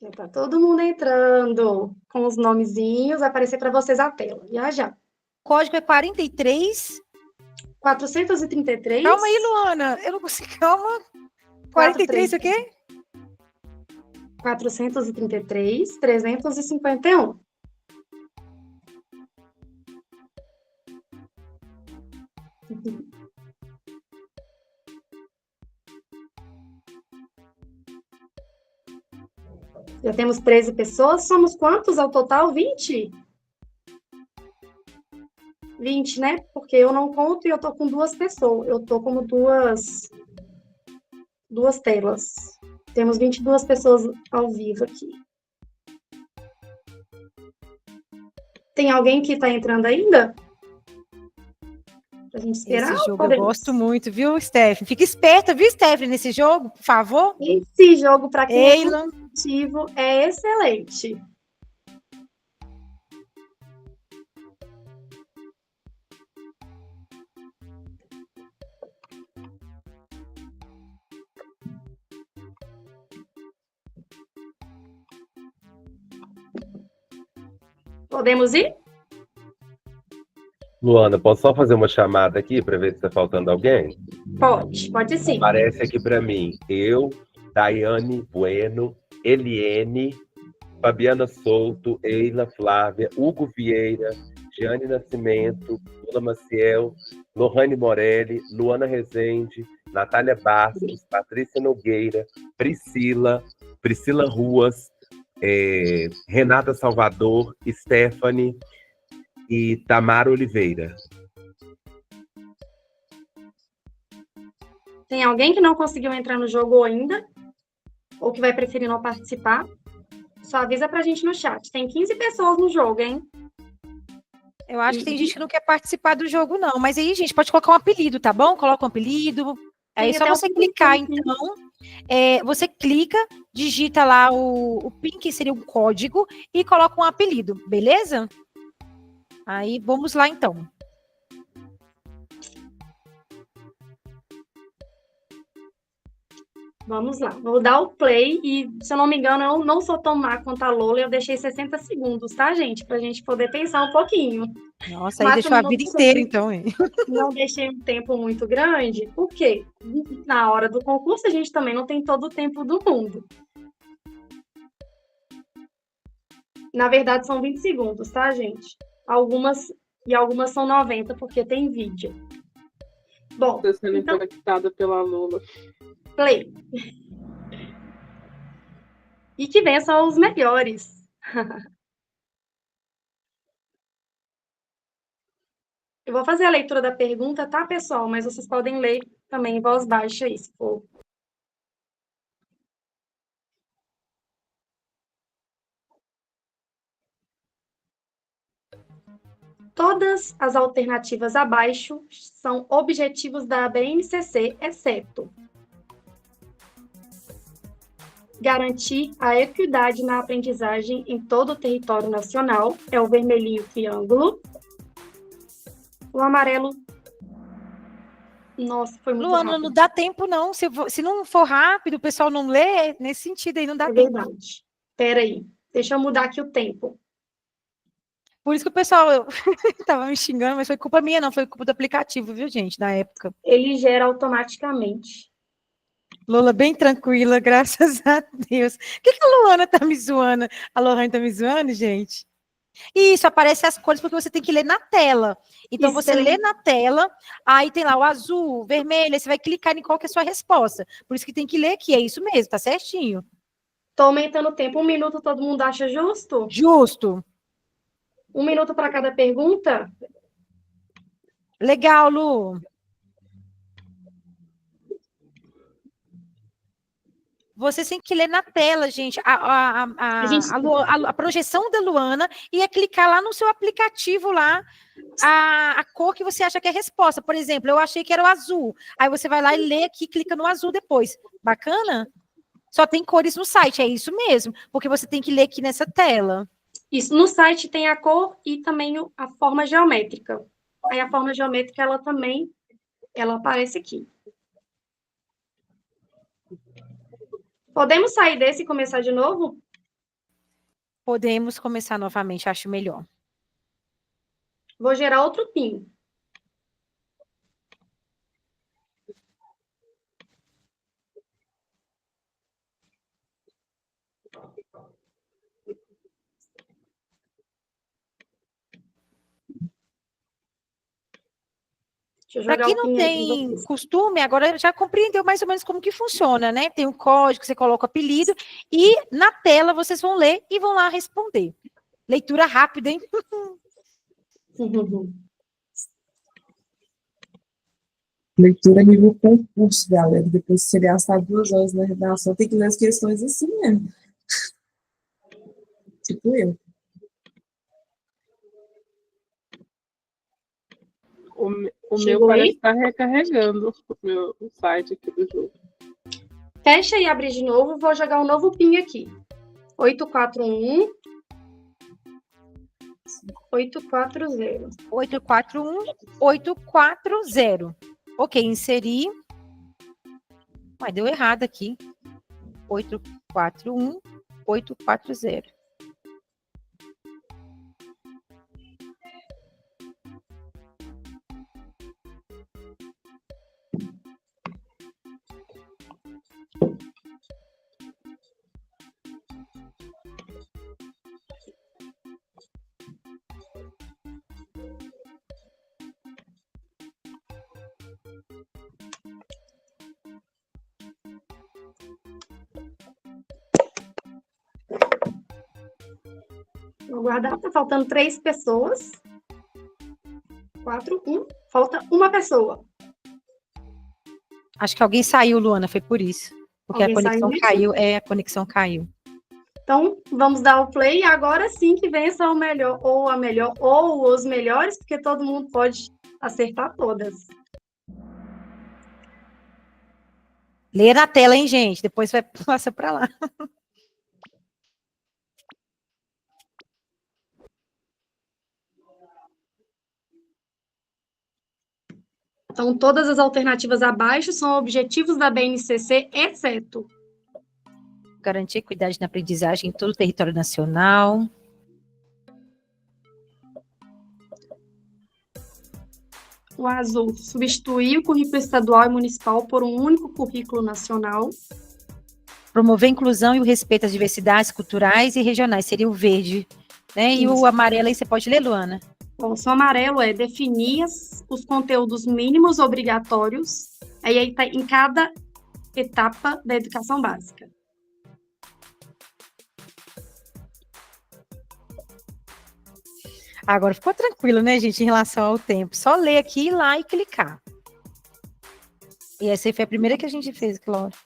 [SPEAKER 2] Já tá todo mundo entrando com os nomezinhos, vai aparecer para vocês a tela. Já, já.
[SPEAKER 1] O código é 43.
[SPEAKER 2] 433.
[SPEAKER 1] Calma aí, Luana. Eu não consigo. Calma. 43 o quê?
[SPEAKER 2] 433, 351. Já temos 13 pessoas. Somos quantos ao total? 20? 20, né? Porque eu não conto e eu tô com 2 pessoas. Eu tô como duas telas. Temos 22 pessoas ao vivo aqui. Tem alguém que tá entrando ainda? Pra gente esperar?
[SPEAKER 1] Esse jogo eu gosto muito, viu, Stephanie? Fica esperta, viu, Stephanie, nesse jogo, por favor.
[SPEAKER 2] Esse jogo, para quem
[SPEAKER 1] Eila.
[SPEAKER 2] é competitivo, é excelente. Podemos ir?
[SPEAKER 9] Luana, posso só fazer uma chamada aqui para ver se está faltando alguém?
[SPEAKER 2] Pode sim.
[SPEAKER 9] Aparece aqui para mim, eu, Daiane Bueno, Eliene, Fabiana Souto, Eila Flávia, Hugo Vieira, Jeane Nascimento, Lula Maciel, Lohane Morelli, Luana Rezende, Natália Bastos, Patrícia Nogueira, Priscila Ruas, Renata Salvador, Stephanie e Tamara Oliveira.
[SPEAKER 2] Tem alguém que não conseguiu entrar no jogo ainda? Ou que vai preferir não participar? Só avisa pra gente no chat. Tem 15 pessoas no jogo, hein?
[SPEAKER 1] Eu acho que tem gente que não quer participar do jogo, não. Mas aí, gente, pode colocar um apelido, tá bom? Coloca um apelido. Aí é só você clicar, então. Você clica, digita lá o PIN, que seria um código, e coloca um apelido, beleza? Aí, vamos lá, então.
[SPEAKER 2] Vamos lá, vou dar o play e, se eu não me engano, eu não sou tão má quanto a Lola, eu deixei 60 segundos, tá, gente? Pra gente poder pensar um pouquinho.
[SPEAKER 1] Nossa, aí
[SPEAKER 2] Mas
[SPEAKER 1] deixou a
[SPEAKER 2] também
[SPEAKER 1] vida inteira, então, hein?
[SPEAKER 2] não deixei um tempo muito grande, porque na hora do concurso a gente também não tem todo o tempo do mundo. Na verdade, são 20 segundos, tá, gente? Algumas são 90, porque tem vídeo. Bom,
[SPEAKER 4] Está sendo
[SPEAKER 2] então,
[SPEAKER 4] impactada pela Lula.
[SPEAKER 2] play. E que vençam os melhores. Eu vou fazer a leitura da pergunta, tá, pessoal? Mas vocês podem ler também em voz baixa aí, se for. Todas as alternativas abaixo são objetivos da BNCC, exceto garantir a equidade na aprendizagem em todo o território nacional, é o vermelhinho triângulo. O amarelo, nossa, foi muito
[SPEAKER 1] Luana,
[SPEAKER 2] rápido.
[SPEAKER 1] não dá tempo, não. Se não for rápido, o pessoal não lê, nesse sentido aí, não dá
[SPEAKER 2] É
[SPEAKER 1] tempo.
[SPEAKER 2] verdade. Espera aí, deixa eu mudar aqui o tempo.
[SPEAKER 1] Por isso que o pessoal estava me xingando, mas foi culpa minha, não, foi culpa do aplicativo, viu, gente, na época.
[SPEAKER 2] Ele gera automaticamente.
[SPEAKER 1] Lola bem tranquila, graças a Deus. O que a Luana tá me zoando? A Lohane tá me zoando, gente? Isso, aparece as cores porque você tem que ler na tela. Então,
[SPEAKER 2] Isso,
[SPEAKER 1] você lê na tela, aí tem lá o azul, o vermelho, aí você vai clicar em qual que é a sua resposta. Por isso que tem que ler aqui, é isso mesmo, tá certinho.
[SPEAKER 2] Tô aumentando o tempo. 1 minuto todo mundo acha justo?
[SPEAKER 1] Justo.
[SPEAKER 2] 1 minuto para cada pergunta?
[SPEAKER 1] Legal, Lu. Você tem que ler na tela, gente, a projeção da Luana e é clicar lá no seu aplicativo lá, a cor que você acha que é a resposta. Por exemplo, eu achei que era o azul. Aí você vai lá e lê aqui, clica no azul depois. Bacana? Só tem cores no site, é isso mesmo, porque você tem que ler aqui nessa tela.
[SPEAKER 2] Isso, no site tem a cor e também a forma geométrica. Aí a forma geométrica, ela aparece aqui. Podemos sair desse e começar de novo?
[SPEAKER 1] Podemos começar novamente, acho melhor.
[SPEAKER 2] Vou gerar outro PIN.
[SPEAKER 1] Para quem não tem costume, agora já compreendeu mais ou menos como que funciona, né? Tem um código, você coloca o apelido e na tela vocês vão ler e vão lá responder. Leitura rápida, hein?
[SPEAKER 6] Leitura nível concurso, galera. Depois de você gastar 2 horas na redação, tem que ler as questões assim mesmo. Tipo eu.
[SPEAKER 4] O meu parece estar recarregando o meu site aqui do jogo.
[SPEAKER 2] Fecha e abre de novo. Vou jogar um novo PIN aqui. 841 840.
[SPEAKER 1] 841 840. Ok, inserir. Mas deu errado aqui. 841 840.
[SPEAKER 2] Vou guardar, tá faltando 3 pessoas. 4, 1. Falta uma pessoa.
[SPEAKER 1] Acho que alguém saiu, Luana, foi por isso. Porque
[SPEAKER 2] Alguém
[SPEAKER 1] a conexão
[SPEAKER 2] saiu?
[SPEAKER 1] caiu. A conexão caiu.
[SPEAKER 2] Então, vamos dar o play. Agora sim que vença o melhor, ou a melhor, ou os melhores, porque todo mundo pode acertar todas.
[SPEAKER 1] Lê na tela, hein, gente? Depois vai passar para lá.
[SPEAKER 2] Então, todas as alternativas abaixo são objetivos da BNCC, exceto
[SPEAKER 1] Garantir equidade na aprendizagem em todo o território nacional.
[SPEAKER 2] o azul, substituir o currículo estadual e municipal por um único currículo nacional.
[SPEAKER 1] Promover a inclusão e o respeito às diversidades culturais e regionais, seria o verde, né? E o
[SPEAKER 2] Isso.
[SPEAKER 1] amarelo aí você pode ler, Luana?
[SPEAKER 2] Bom, o amarelo é definir os conteúdos mínimos obrigatórios, aí está em cada etapa da educação básica.
[SPEAKER 1] Agora ficou tranquilo, né, gente, em relação ao tempo. Só ler aqui, ir lá e clicar. E essa aí foi a primeira que a gente fez, Cláudia.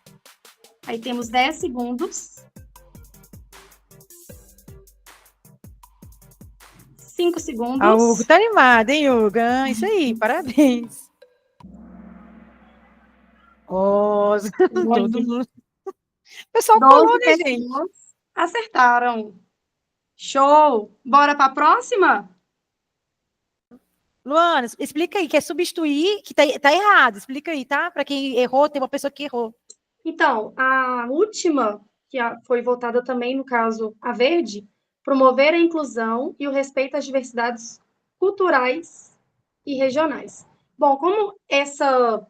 [SPEAKER 2] Aí temos 10 segundos. 5 segundos.
[SPEAKER 1] Ah, o Hugo tá animado, hein, Hugo? Ah, isso aí, parabéns. Nossa, todo mundo. O pessoal
[SPEAKER 2] 12
[SPEAKER 1] colou, né, gente?
[SPEAKER 2] pessoas acertaram. Show! Bora para a próxima?
[SPEAKER 1] Luana, explica aí, que é substituir, que tá errado. Explica aí, tá? Para quem errou, tem uma pessoa que errou.
[SPEAKER 2] Então, a última, que foi votada também, no caso, a verde, promover a inclusão e o respeito às diversidades culturais e regionais. Bom, como essa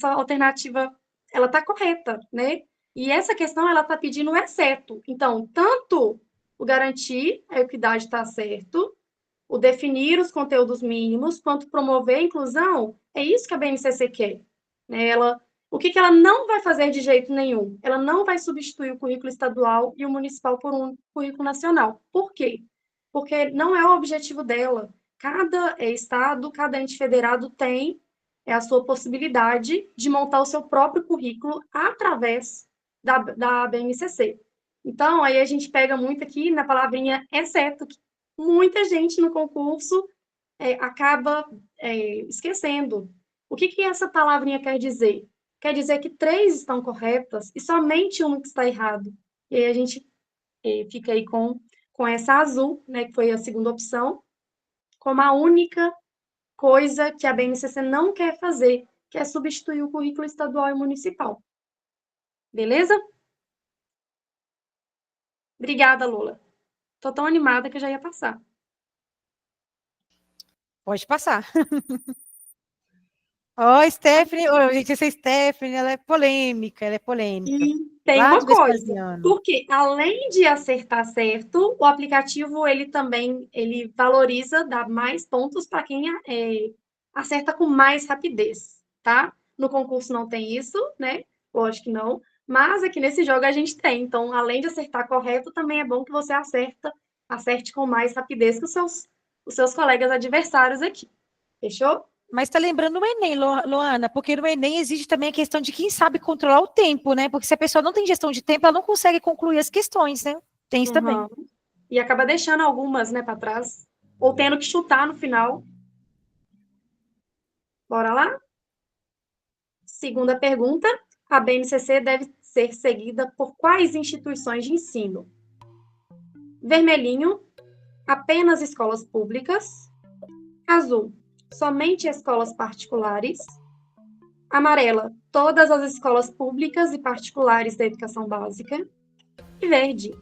[SPEAKER 2] alternativa, ela está correta, né? E essa questão, ela está pedindo exceto. Então, tanto o garantir a equidade está certo, o definir os conteúdos mínimos, quanto promover a inclusão, é isso que a BNCC quer. Né? O que ela não vai fazer de jeito nenhum? Ela não vai substituir o currículo estadual e o municipal por um currículo nacional. Por quê? Porque não é o objetivo dela. Cada estado, cada ente federado tem a sua possibilidade de montar o seu próprio currículo através da BNCC. Então, aí a gente pega muito aqui na palavrinha exceto, que muita gente no concurso acaba esquecendo. O que essa palavrinha quer dizer? Quer dizer que 3 estão corretas e somente uma que está errado. E aí a gente fica aí com essa azul, né, que foi a segunda opção, como a única coisa que a BNCC não quer fazer, que é substituir o currículo estadual e municipal. Beleza? Obrigada, Lula. Estou tão animada que eu já ia passar.
[SPEAKER 1] Pode passar. Ó, Stephanie, gente, essa Stephanie, ela é polêmica,
[SPEAKER 2] E tem
[SPEAKER 1] Lá
[SPEAKER 2] uma
[SPEAKER 1] de
[SPEAKER 2] coisa,
[SPEAKER 1] Vespasiano.
[SPEAKER 2] porque além de acertar certo, o aplicativo ele valoriza, dá mais pontos para quem acerta com mais rapidez, tá? No concurso não tem isso, né? Lógico que não, mas aqui nesse jogo a gente tem. Então, além de acertar correto, também é bom que você acerte com mais rapidez que os seus colegas adversários aqui. Fechou?
[SPEAKER 1] Mas tá lembrando o Enem, Luana, porque no Enem existe também a questão de quem sabe controlar o tempo, né? Porque se a pessoa não tem gestão de tempo, ela não consegue concluir as questões, né? Tem isso também.
[SPEAKER 2] E acaba deixando algumas, né, para trás, ou tendo que chutar no final. Bora lá? Segunda pergunta, a BNCC deve ser seguida por quais instituições de ensino? Vermelhinho, apenas escolas públicas. Azul, somente escolas particulares. Amarela, todas as escolas públicas e particulares da educação básica. E verde,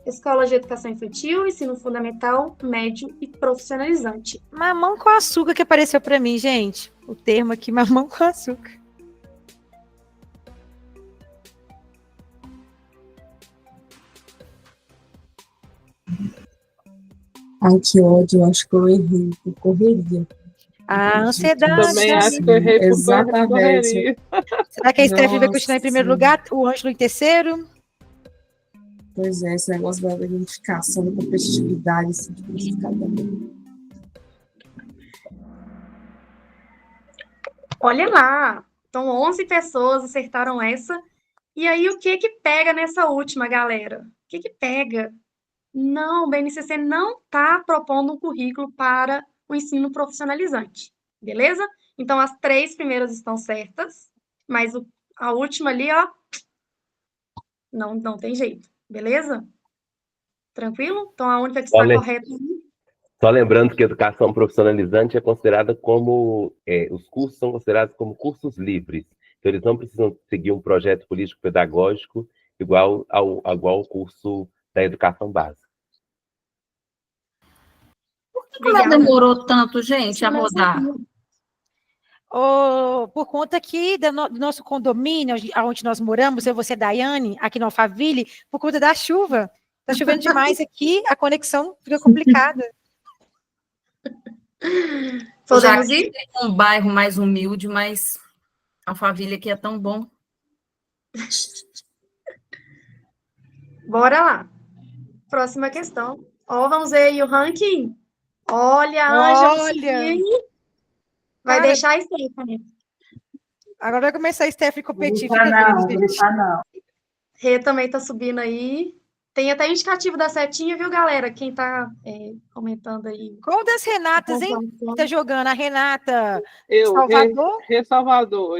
[SPEAKER 2] escolas de educação infantil, ensino fundamental, médio e profissionalizante.
[SPEAKER 1] Mamão com açúcar que apareceu para mim, gente. O termo aqui, mamão com açúcar.
[SPEAKER 6] Ai, que ódio, eu acho que eu errei, eu correria.
[SPEAKER 1] A ansiedade.
[SPEAKER 4] Também acho que eu errei por correria.
[SPEAKER 1] Será que a Stephanie vai continuar em primeiro lugar? O Ângelo em terceiro?
[SPEAKER 6] Pois é, esse negócio da identificação, da competitividade, assim, de cada um.
[SPEAKER 2] Olha lá, então 11 pessoas acertaram essa. E aí, o que pega nessa última, galera? O que pega? Não, o BNCC não está propondo um currículo para o ensino profissionalizante, beleza? Então, as 3 primeiras estão certas, mas a última ali, ó, não tem jeito, beleza? Tranquilo? Então, a única que está correta
[SPEAKER 9] Só lembrando que educação profissionalizante é considerada como, os cursos são considerados como cursos livres. Então, eles não precisam seguir um projeto político-pedagógico igual ao curso da educação básica.
[SPEAKER 3] Por que ela
[SPEAKER 2] Obrigada.
[SPEAKER 3] demorou tanto, gente, a
[SPEAKER 2] Não
[SPEAKER 3] rodar?
[SPEAKER 2] sabia.
[SPEAKER 1] Por conta aqui do nosso condomínio, onde nós moramos, eu e você, Daiane, aqui no Alphaville, por conta da chuva. Está chovendo demais aqui, a conexão fica complicada.
[SPEAKER 2] Podemos ir?
[SPEAKER 3] É um bairro mais humilde, mas Alphaville aqui é tão bom.
[SPEAKER 2] Bora lá. Próxima questão. Ó, vamos ver aí o ranking. Olha, a Ângela
[SPEAKER 1] Olha!
[SPEAKER 2] subiu. Vai
[SPEAKER 1] Cara,
[SPEAKER 2] deixar a Stephanie.
[SPEAKER 1] Agora vai começar a Stephanie competir.
[SPEAKER 8] Gritar
[SPEAKER 1] Fica
[SPEAKER 8] não,
[SPEAKER 1] vendo, gente.
[SPEAKER 8] gritar não.
[SPEAKER 2] Rê também tá subindo aí. Tem até indicativo da setinha, viu, galera? Quem tá comentando aí.
[SPEAKER 1] Qual das Renatas, hein? Que tá jogando? A Renata Salvador?
[SPEAKER 4] Salvador,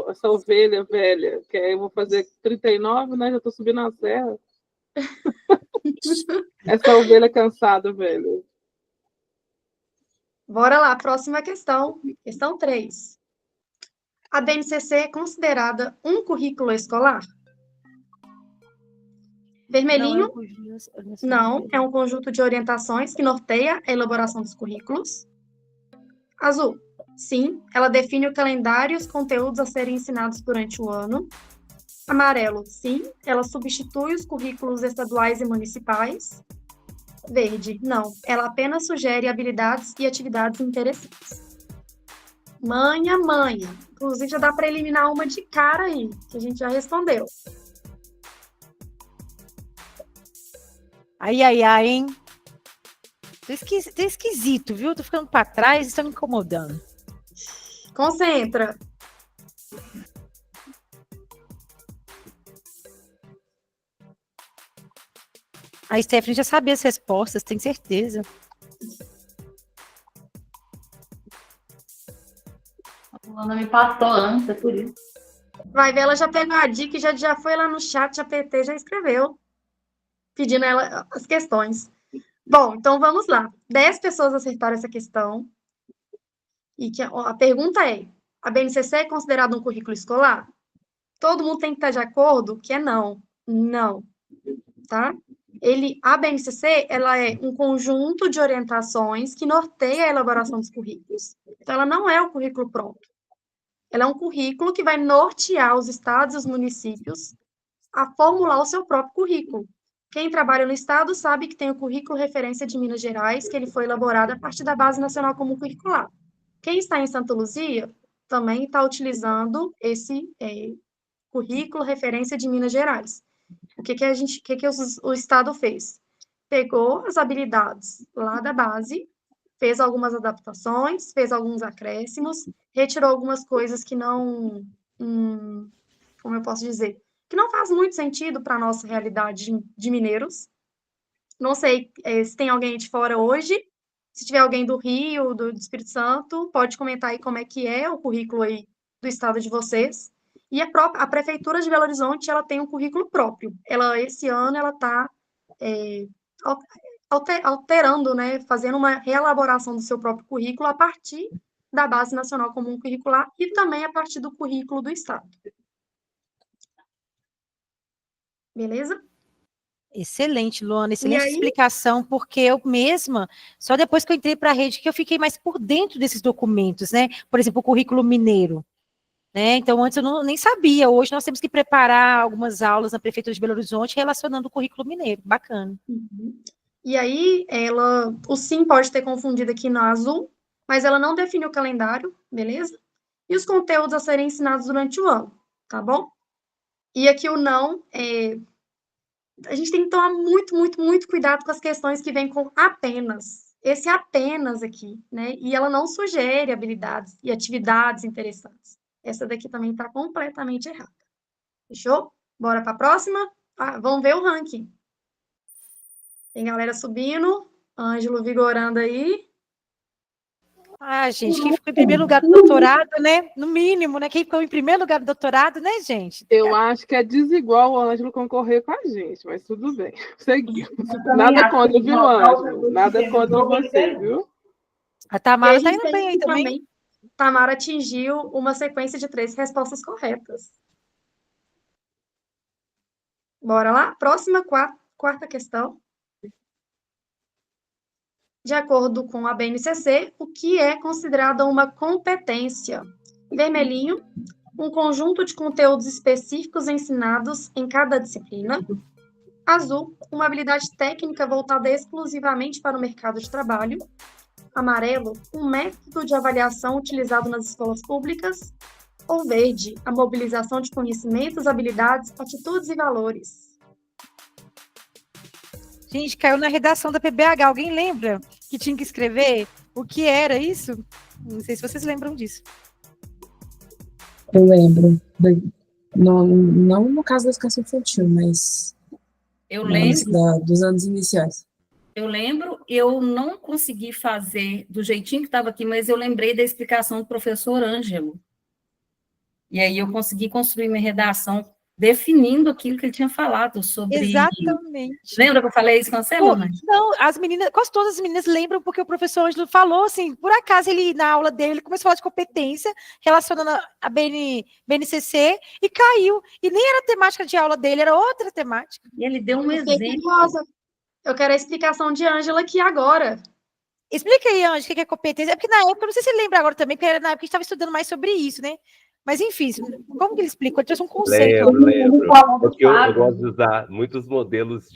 [SPEAKER 4] essa ovelha velha, que aí eu vou fazer 39, né? Já tô subindo a serra. Essa ovelha cansada, velho.
[SPEAKER 2] Bora lá, próxima questão. Questão 3. A BNCC é considerada um currículo escolar? Vermelhinho, não, é um conjunto de orientações que norteia a elaboração dos currículos. Azul, sim, ela define o calendário e os conteúdos a serem ensinados durante o ano. Amarelo, sim, ela substitui os currículos estaduais e municipais. Verde, não, ela apenas sugere habilidades e atividades interessantes. Manha. Inclusive, já dá para eliminar uma de cara aí, que a gente já respondeu.
[SPEAKER 1] Ai, hein? Tô esquisito, viu? Tô ficando para trás e estão me incomodando.
[SPEAKER 2] Concentra.
[SPEAKER 1] A Stephanie já sabia as respostas, tenho certeza.
[SPEAKER 8] A Luana me passou antes, é por isso.
[SPEAKER 2] Vai ver, ela já pegou a dica e já foi lá no chat, a PT já escreveu, pedindo ela as questões. Bom, então vamos lá. 10 pessoas acertaram essa questão. E a pergunta é: a BNCC é considerada um currículo escolar? Todo mundo tem que estar de acordo que é não. Não. Tá? A BNCC, ela é um conjunto de orientações que norteia a elaboração dos currículos. Então, ela não é o currículo pronto. Ela é um currículo que vai nortear os estados e os municípios a formular o seu próprio currículo. Quem trabalha no estado sabe que tem o currículo referência de Minas Gerais, que ele foi elaborado a partir da Base Nacional Comum Curricular. Quem está em Santa Luzia também está utilizando esse currículo referência de Minas Gerais. O que o estado fez? Pegou as habilidades lá da base, fez algumas adaptações, fez alguns acréscimos, retirou algumas coisas que não, como eu posso dizer, que não faz muito sentido para a nossa realidade de mineiros. Não sei se tem alguém de fora hoje, se tiver alguém do Rio, do Espírito Santo, pode comentar aí como é que é o currículo aí do estado de vocês. E a Prefeitura de Belo Horizonte, ela tem um currículo próprio. Esse ano, ela está alterando, né, fazendo uma reelaboração do seu próprio currículo a partir da Base Nacional Comum Curricular e também a partir do currículo do estado. Beleza?
[SPEAKER 1] Excelente, Luana, excelente explicação, porque eu mesma, só depois que eu entrei para a rede, que eu fiquei mais por dentro desses documentos, né? Por exemplo, o currículo mineiro, né? Então, antes eu nem sabia, hoje nós temos que preparar algumas aulas na Prefeitura de Belo Horizonte relacionando o currículo mineiro, bacana.
[SPEAKER 2] Uhum. E aí, o sim pode ter confundido aqui no azul, mas ela não define o calendário, beleza? E os conteúdos a serem ensinados durante o ano, tá bom? E aqui o não, a gente tem que tomar muito cuidado com as questões que vêm com apenas. Esse apenas aqui, né? E ela não sugere habilidades e atividades interessantes. Essa daqui também está completamente errada. Fechou? Bora para a próxima? Vamos ver o ranking. Tem galera subindo, Ângelo vigorando aí.
[SPEAKER 1] Ah, gente, quem ficou em primeiro lugar do doutorado, né? No mínimo, né? Quem ficou em primeiro lugar do doutorado, né, gente?
[SPEAKER 4] Eu acho que é desigual o Ângelo concorrer com a gente, mas tudo bem. Seguimos. Nada contra, viu, Ângelo? Nada contra você, viu?
[SPEAKER 1] A
[SPEAKER 2] E
[SPEAKER 1] Tamara
[SPEAKER 2] aí,
[SPEAKER 1] tá indo bem aí também.
[SPEAKER 2] Tamara atingiu uma sequência de 3 respostas corretas. Bora lá? Próxima, quarta questão. De acordo com a BNCC, o que é considerado uma competência? Vermelhinho, um conjunto de conteúdos específicos ensinados em cada disciplina. Azul, uma habilidade técnica voltada exclusivamente para o mercado de trabalho. Amarelo, um método de avaliação utilizado nas escolas públicas. Ou verde, a mobilização de conhecimentos, habilidades, atitudes e valores.
[SPEAKER 1] Gente, caiu na redação da PBH. Alguém lembra que tinha que escrever o que era isso? Não sei se vocês lembram disso.
[SPEAKER 6] Eu lembro. Não no caso da educação infantil, mas
[SPEAKER 3] Eu lembro,
[SPEAKER 6] dos anos iniciais.
[SPEAKER 3] eu não consegui fazer do jeitinho que estava aqui, mas eu lembrei da explicação do professor Ângelo. E aí eu consegui construir minha redação definindo aquilo que ele tinha falado sobre...
[SPEAKER 1] Exatamente.
[SPEAKER 3] Lembra que eu falei isso com você, Luna?
[SPEAKER 1] Não, as meninas, quase todas as meninas lembram, porque o professor Ângelo falou, assim, por acaso ele, na aula dele, começou a falar de competência, relacionando a BNCC, e caiu. E nem era a temática de aula dele, era outra temática.
[SPEAKER 3] E ele deu um
[SPEAKER 2] Fiquei
[SPEAKER 3] exemplo.
[SPEAKER 2] curiosa. Eu quero a explicação de Ângela aqui agora.
[SPEAKER 1] Explica aí, Ângela, o que é competência. É porque na época, não sei se você lembra agora também, porque era na época que a gente estava estudando mais sobre isso, né? Mas, enfim, como que ele explicou? Ele trouxe um conceito.
[SPEAKER 9] Lembro. Porque eu gosto de usar muitos modelos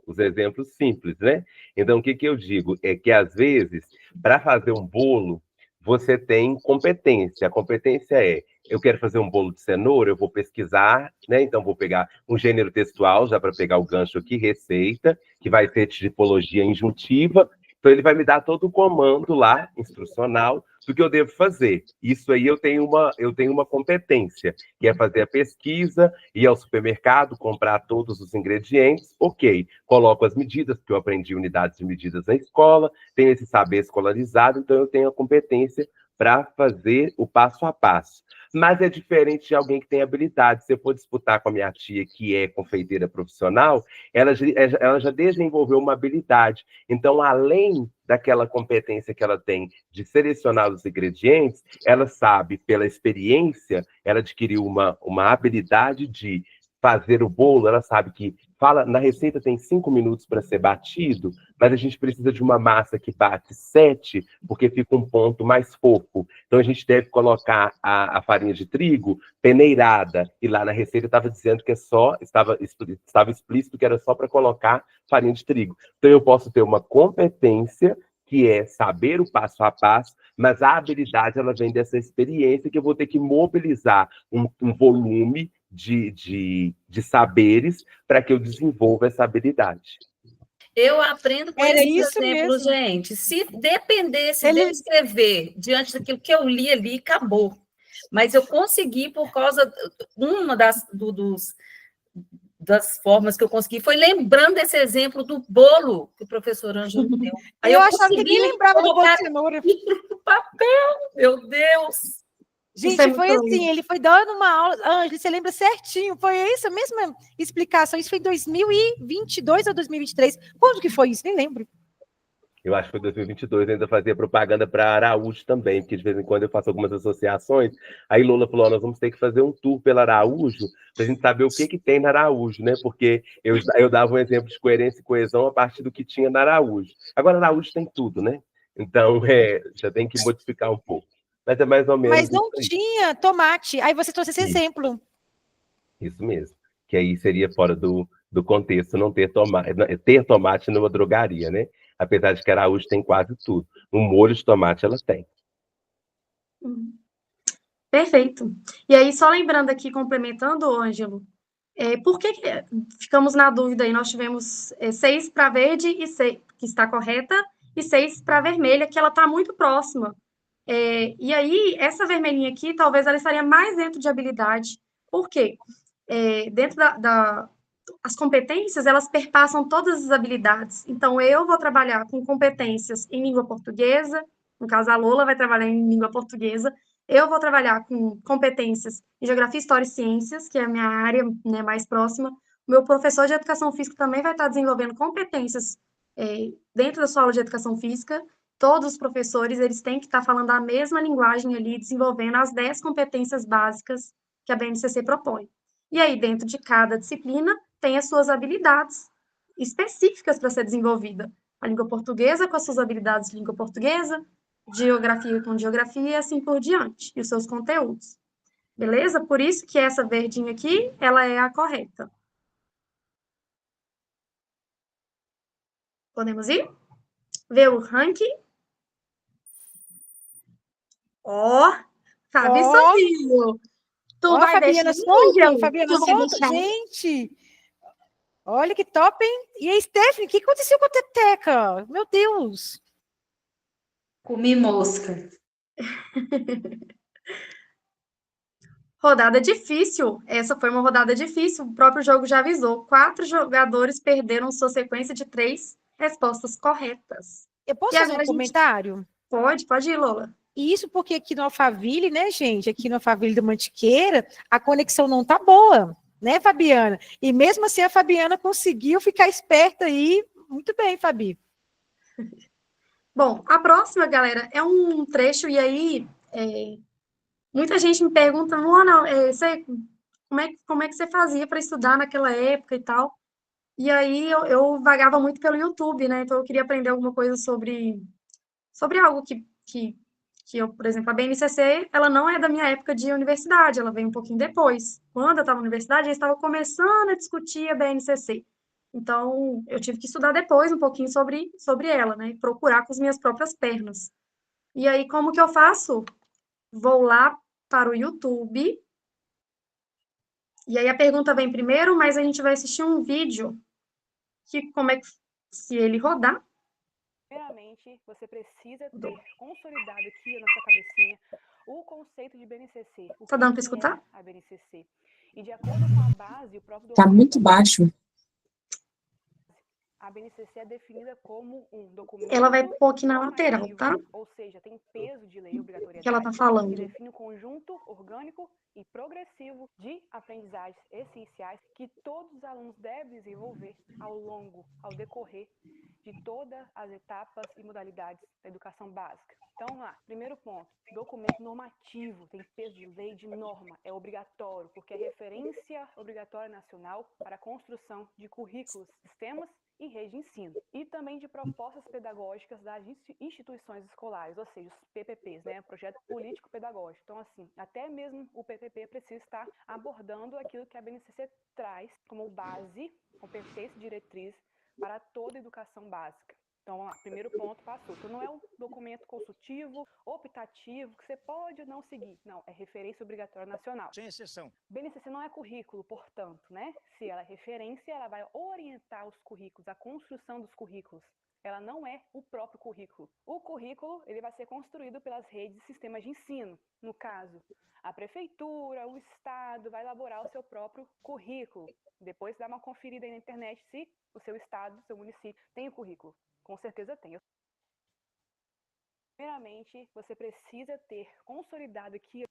[SPEAKER 9] os exemplos simples, né? Então, o que eu digo? É que, às vezes, para fazer um bolo, você tem competência. A competência é, eu quero fazer um bolo de cenoura, eu vou pesquisar, né? Então, vou pegar um gênero textual, já para pegar o gancho aqui, receita, que vai ser tipologia injuntiva. Então, ele vai me dar todo o comando lá, instrucional, do que eu devo fazer. Isso aí eu tenho uma competência, que é fazer a pesquisa, ir ao supermercado, comprar todos os ingredientes, ok. Coloco as medidas, porque eu aprendi unidades de medidas na escola, tenho esse saber escolarizado, então eu tenho a competência para fazer o passo a passo. Mas é diferente de alguém que tem habilidade. Se eu for disputar com a minha tia, que é confeiteira profissional, ela já desenvolveu uma habilidade. Então, além daquela competência que ela tem de selecionar os ingredientes, ela sabe, pela experiência, ela adquiriu uma habilidade de fazer o bolo, ela sabe que na receita tem 5 minutos para ser batido, mas a gente precisa de uma massa que bate 7, porque fica um ponto mais fofo. Então, a gente deve colocar a farinha de trigo peneirada, e lá na receita estava dizendo que estava explícito que era só para colocar farinha de trigo. Então, eu posso ter uma competência, que é saber o passo a passo, mas a habilidade ela vem dessa experiência que eu vou ter que mobilizar um volume de saberes para que eu desenvolva essa habilidade.
[SPEAKER 3] Eu aprendo com
[SPEAKER 1] Era
[SPEAKER 3] esse
[SPEAKER 1] isso
[SPEAKER 3] exemplo,
[SPEAKER 1] mesmo.
[SPEAKER 3] gente. Se dependesse de eu escrever diante daquilo que eu li ali, acabou. Mas eu consegui, por causa... Uma das formas que eu consegui foi lembrando desse exemplo do bolo que o professor Ângelo deu. Aí
[SPEAKER 1] eu achava que nem lembrava do bolo de cenoura.
[SPEAKER 3] No papel, meu Deus!
[SPEAKER 1] Gente, foi assim, ele foi dando uma aula, Ângela, você lembra certinho, foi essa mesma explicação, isso foi em 2022 ou 2023? Quando que foi isso? Nem lembro.
[SPEAKER 9] Eu acho que foi 2022, eu ainda fazia propaganda para Araújo também, porque de vez em quando eu faço algumas associações. Aí Lula falou, nós vamos ter que fazer um tour pela Araújo, para a gente saber o que tem na Araújo, né? Porque eu dava um exemplo de coerência e coesão a partir do que tinha na Araújo. Agora, Araújo tem tudo, né? Então, já tem que modificar um pouco. Mas é mais ou menos.
[SPEAKER 1] Mas não tinha tomate. Aí você trouxe esse exemplo.
[SPEAKER 9] Isso mesmo. Que aí seria fora do contexto não ter tomate. Ter tomate numa drogaria, né? Apesar de que Araújo tem quase tudo. Um molho de tomate ela tem.
[SPEAKER 2] Perfeito. E aí, só lembrando aqui, complementando, Ângelo, por que ficamos na dúvida aí? Nós tivemos 6 para verde, e 6, que está correta, e 6 para vermelha, que ela está muito próxima. E aí, essa vermelhinha aqui, talvez ela estaria mais dentro de habilidade. Por quê? Dentro as competências, elas perpassam todas as habilidades. Então, eu vou trabalhar com competências em língua portuguesa, No caso, a Lola vai trabalhar em língua portuguesa, eu vou trabalhar com competências em geografia, história e ciências, que é a minha área, né, mais próxima. O meu professor de educação física também vai estar desenvolvendo competências dentro da sua aula de educação física. Todos os professores, eles têm que estar falando a mesma linguagem ali, desenvolvendo as 10 competências básicas que a BNCC propõe. E aí, dentro de cada disciplina, tem as suas habilidades específicas para ser desenvolvida. A língua portuguesa com as suas habilidades de língua portuguesa, geografia com geografia e assim por diante, e os seus conteúdos. Beleza? Por isso que essa verdinha aqui, ela é a correta. Podemos ir? Ver o ranking. Ó, Fabi subiu. Tu vai
[SPEAKER 1] Fabiana
[SPEAKER 2] deixar,
[SPEAKER 1] solta, Fabiana
[SPEAKER 2] tu vai
[SPEAKER 1] solta.
[SPEAKER 2] deixar.
[SPEAKER 1] Gente, olha que top, hein? E a Stephanie, o que aconteceu com a Teteca? Meu Deus.
[SPEAKER 8] Comi mosca.
[SPEAKER 2] Rodada difícil. Essa foi uma rodada difícil. O próprio jogo já avisou. 4 jogadores perderam sua sequência de 3 respostas corretas.
[SPEAKER 1] Eu posso
[SPEAKER 2] E
[SPEAKER 1] fazer
[SPEAKER 2] agora
[SPEAKER 1] um comentário?
[SPEAKER 2] Pode ir, Lola.
[SPEAKER 1] E isso porque aqui no Alphaville, né, gente? Aqui no Alphaville da Mantiqueira, a conexão não tá boa, né, Fabiana? E mesmo assim a Fabiana conseguiu ficar esperta aí. Muito bem, Fabi.
[SPEAKER 2] Bom, a próxima, galera, é um trecho, e aí muita gente me pergunta, Luana, como é que você fazia para estudar naquela época e tal? E aí eu vagava muito pelo YouTube, né? Então eu queria aprender alguma coisa sobre algo que eu, por exemplo, a BNCC, ela não é da minha época de universidade, ela veio um pouquinho depois. Quando eu estava na universidade, eu estava começando a discutir a BNCC. Então, eu tive que estudar depois um pouquinho sobre ela, né? E procurar com as minhas próprias pernas. E aí, como que eu faço? Vou lá para o YouTube. E aí a pergunta vem primeiro, mas a gente vai assistir um vídeo que, se ele rodar.
[SPEAKER 10] Primeiramente, você precisa ter consolidado aqui na sua cabecinha o conceito de BNCC.
[SPEAKER 2] Tá dando para escutar?
[SPEAKER 10] É a BNCC. E de acordo com a base, o próprio
[SPEAKER 6] Tá muito baixo.
[SPEAKER 10] A BNCC é definida como um documento.
[SPEAKER 2] Ela vai pôr aqui na lateral, tá?
[SPEAKER 10] Ou seja, tem peso de lei obrigatoriedade.
[SPEAKER 2] Que ela tá falando.
[SPEAKER 10] Que define um conjunto orgânico e progressivo de aprendizagens essenciais que todos os alunos devem desenvolver ao decorrer de todas as etapas e modalidades da educação básica. Então, vamos lá. Primeiro ponto, documento normativo, tem peso de lei, de norma, é obrigatório, porque é referência obrigatória nacional para a construção de currículos, sistemas e rede de ensino, e também de propostas pedagógicas das instituições escolares, ou seja, os PPPs, né, Projeto Político Pedagógico. Então, assim, até mesmo o PPP precisa estar abordando aquilo que a BNCC traz como base, competência e diretriz para toda a educação básica. Então, vamos lá, primeiro ponto passou. Então, não é um documento consultivo, optativo, que você pode ou não seguir. Não, é referência obrigatória nacional.
[SPEAKER 11] Sem exceção.
[SPEAKER 10] BNCC não é currículo, portanto, né? Se ela é referência, ela vai orientar os currículos, a construção dos currículos. Ela não é o próprio currículo. O currículo, ele vai ser construído pelas redes e sistemas de ensino. No caso, a prefeitura, o estado vai elaborar o seu próprio currículo. Depois dá uma conferida aí na internet se o seu estado, o seu município tem o currículo. Com certeza tem. Primeiramente, você precisa ter consolidado aqui.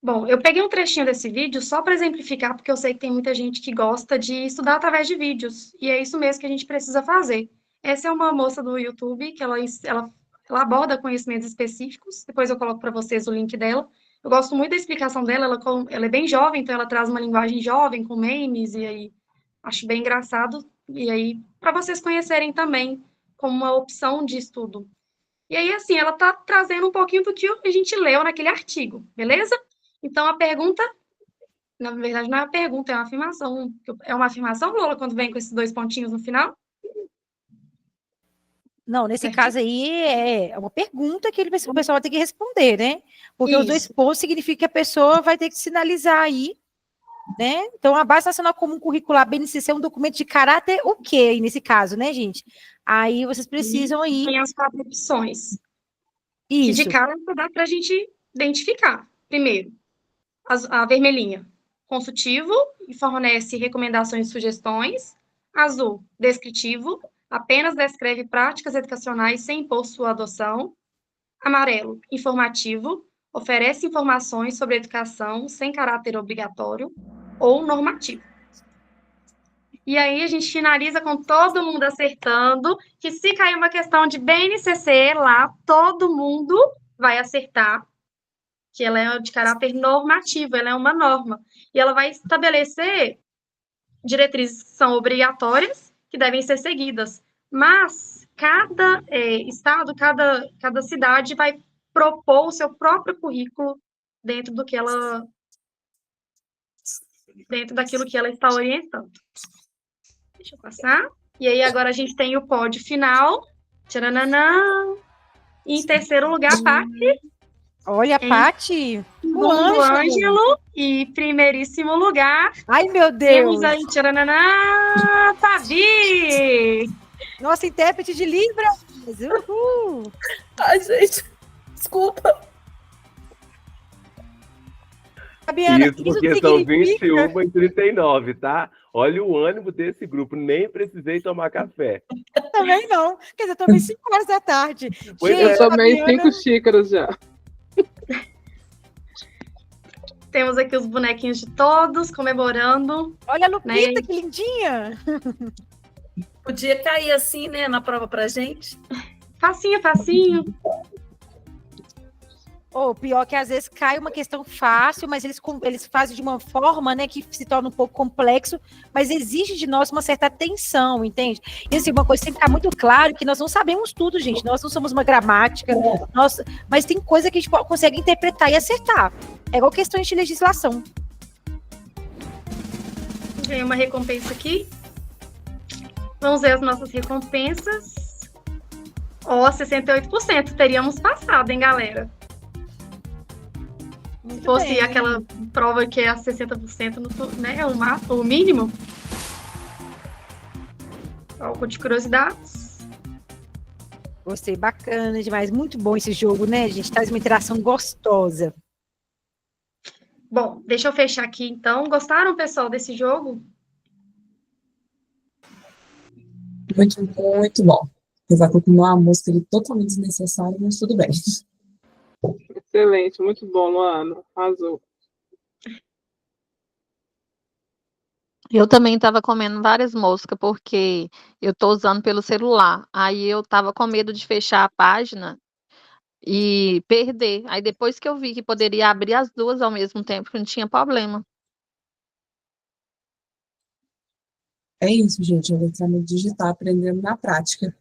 [SPEAKER 2] Bom, eu peguei um trechinho desse vídeo só para exemplificar, porque eu sei que tem muita gente que gosta de estudar através de vídeos, e é isso mesmo que a gente precisa fazer. Essa é uma moça do YouTube, que ela aborda conhecimentos específicos, depois eu coloco para vocês o link dela. Eu gosto muito da explicação dela, ela é bem jovem, então ela traz uma linguagem jovem, com memes, e aí acho bem engraçado, e aí para vocês conhecerem também como uma opção de estudo. E aí, assim, ela está trazendo um pouquinho do que a gente leu naquele artigo, beleza? Então, a pergunta, na verdade, não é uma pergunta, é uma afirmação. É uma afirmação, Lola, quando vem com esses 2 pontinhos no final?
[SPEAKER 1] Não, nesse caso aí é uma pergunta que o pessoal vai ter que responder, né? Porque
[SPEAKER 2] Isso.
[SPEAKER 1] os 2 pontos significa que a pessoa vai ter que sinalizar aí, né? Então, a Base Nacional Comum Curricular, BNCC, é um documento de caráter o quê, nesse caso, né, gente? Aí vocês precisam aí...
[SPEAKER 2] Tem as 4 opções.
[SPEAKER 1] Isso.
[SPEAKER 2] Que de cara dá para a gente identificar. Primeiro, a vermelhinha, consultivo, e fornece recomendações e sugestões. Azul, descritivo. apenas descreve práticas educacionais sem impor sua adoção. Amarelo, informativo, oferece informações sobre educação sem caráter obrigatório ou normativo. E aí a gente finaliza com todo mundo acertando, que se cair uma questão de BNCC lá, todo mundo vai acertar, que ela é de caráter normativo, ela é uma norma. E ela vai estabelecer diretrizes que são obrigatórias, que devem ser seguidas. Mas cada estado, cada cidade vai propor o seu próprio currículo dentro daquilo que ela está orientando. Deixa eu passar. E aí, agora a gente tem o pódio final. Tcharananã. Em terceiro lugar, Paty.
[SPEAKER 1] Olha, Paty.
[SPEAKER 2] O Ângelo. E primeiríssimo lugar.
[SPEAKER 1] Ai, meu Deus.
[SPEAKER 2] Temos aí, tcharananã, Fabi.
[SPEAKER 1] Nossa intérprete de Libras. Uhul.
[SPEAKER 3] Ai, gente. Desculpa.
[SPEAKER 1] Fabiana,
[SPEAKER 9] Isso porque são 21 e 39, tá? Olha o ânimo desse grupo, nem precisei tomar café.
[SPEAKER 1] Também não. Quer dizer, eu tomei 5 horas da tarde.
[SPEAKER 4] Gente, eu tomei 5 xícaras já.
[SPEAKER 2] Temos aqui os bonequinhos de todos, comemorando.
[SPEAKER 1] Olha a Lupita, que lindinha.
[SPEAKER 3] Podia cair assim, né, na prova pra gente.
[SPEAKER 2] Facinho, facinho.
[SPEAKER 1] O pior que às vezes cai uma questão fácil, mas eles fazem de uma forma, né, que se torna um pouco complexo, mas exige de nós uma certa atenção, entende? E assim, uma coisa tem que ficar muito claro, que nós não sabemos tudo, gente, nós não somos uma gramática, mas tem coisa que a gente consegue interpretar e acertar. É igual questões de legislação.
[SPEAKER 2] Ganhei uma recompensa aqui. Vamos ver as nossas recompensas. Ó, 68%. Teríamos passado, hein, galera? Se fosse aquela prova que é a 60%, né, o mínimo. Algo de curiosidades.
[SPEAKER 1] Gostei, bacana demais. Muito bom esse jogo, né, gente? Traz uma interação gostosa.
[SPEAKER 2] Bom, deixa eu fechar aqui, então. Gostaram, pessoal, desse jogo?
[SPEAKER 6] Muito, muito bom. Apesar de continuar a música totalmente desnecessária, mas tudo bem.
[SPEAKER 4] Excelente, muito bom, Luana. Arrasou.
[SPEAKER 5] Eu também estava comendo várias moscas, porque eu estou usando pelo celular. Aí eu estava com medo de fechar a página e perder. Aí depois que eu vi que poderia abrir as duas ao mesmo tempo, não tinha problema.
[SPEAKER 6] É isso, gente. É letramento digital, aprendendo na prática.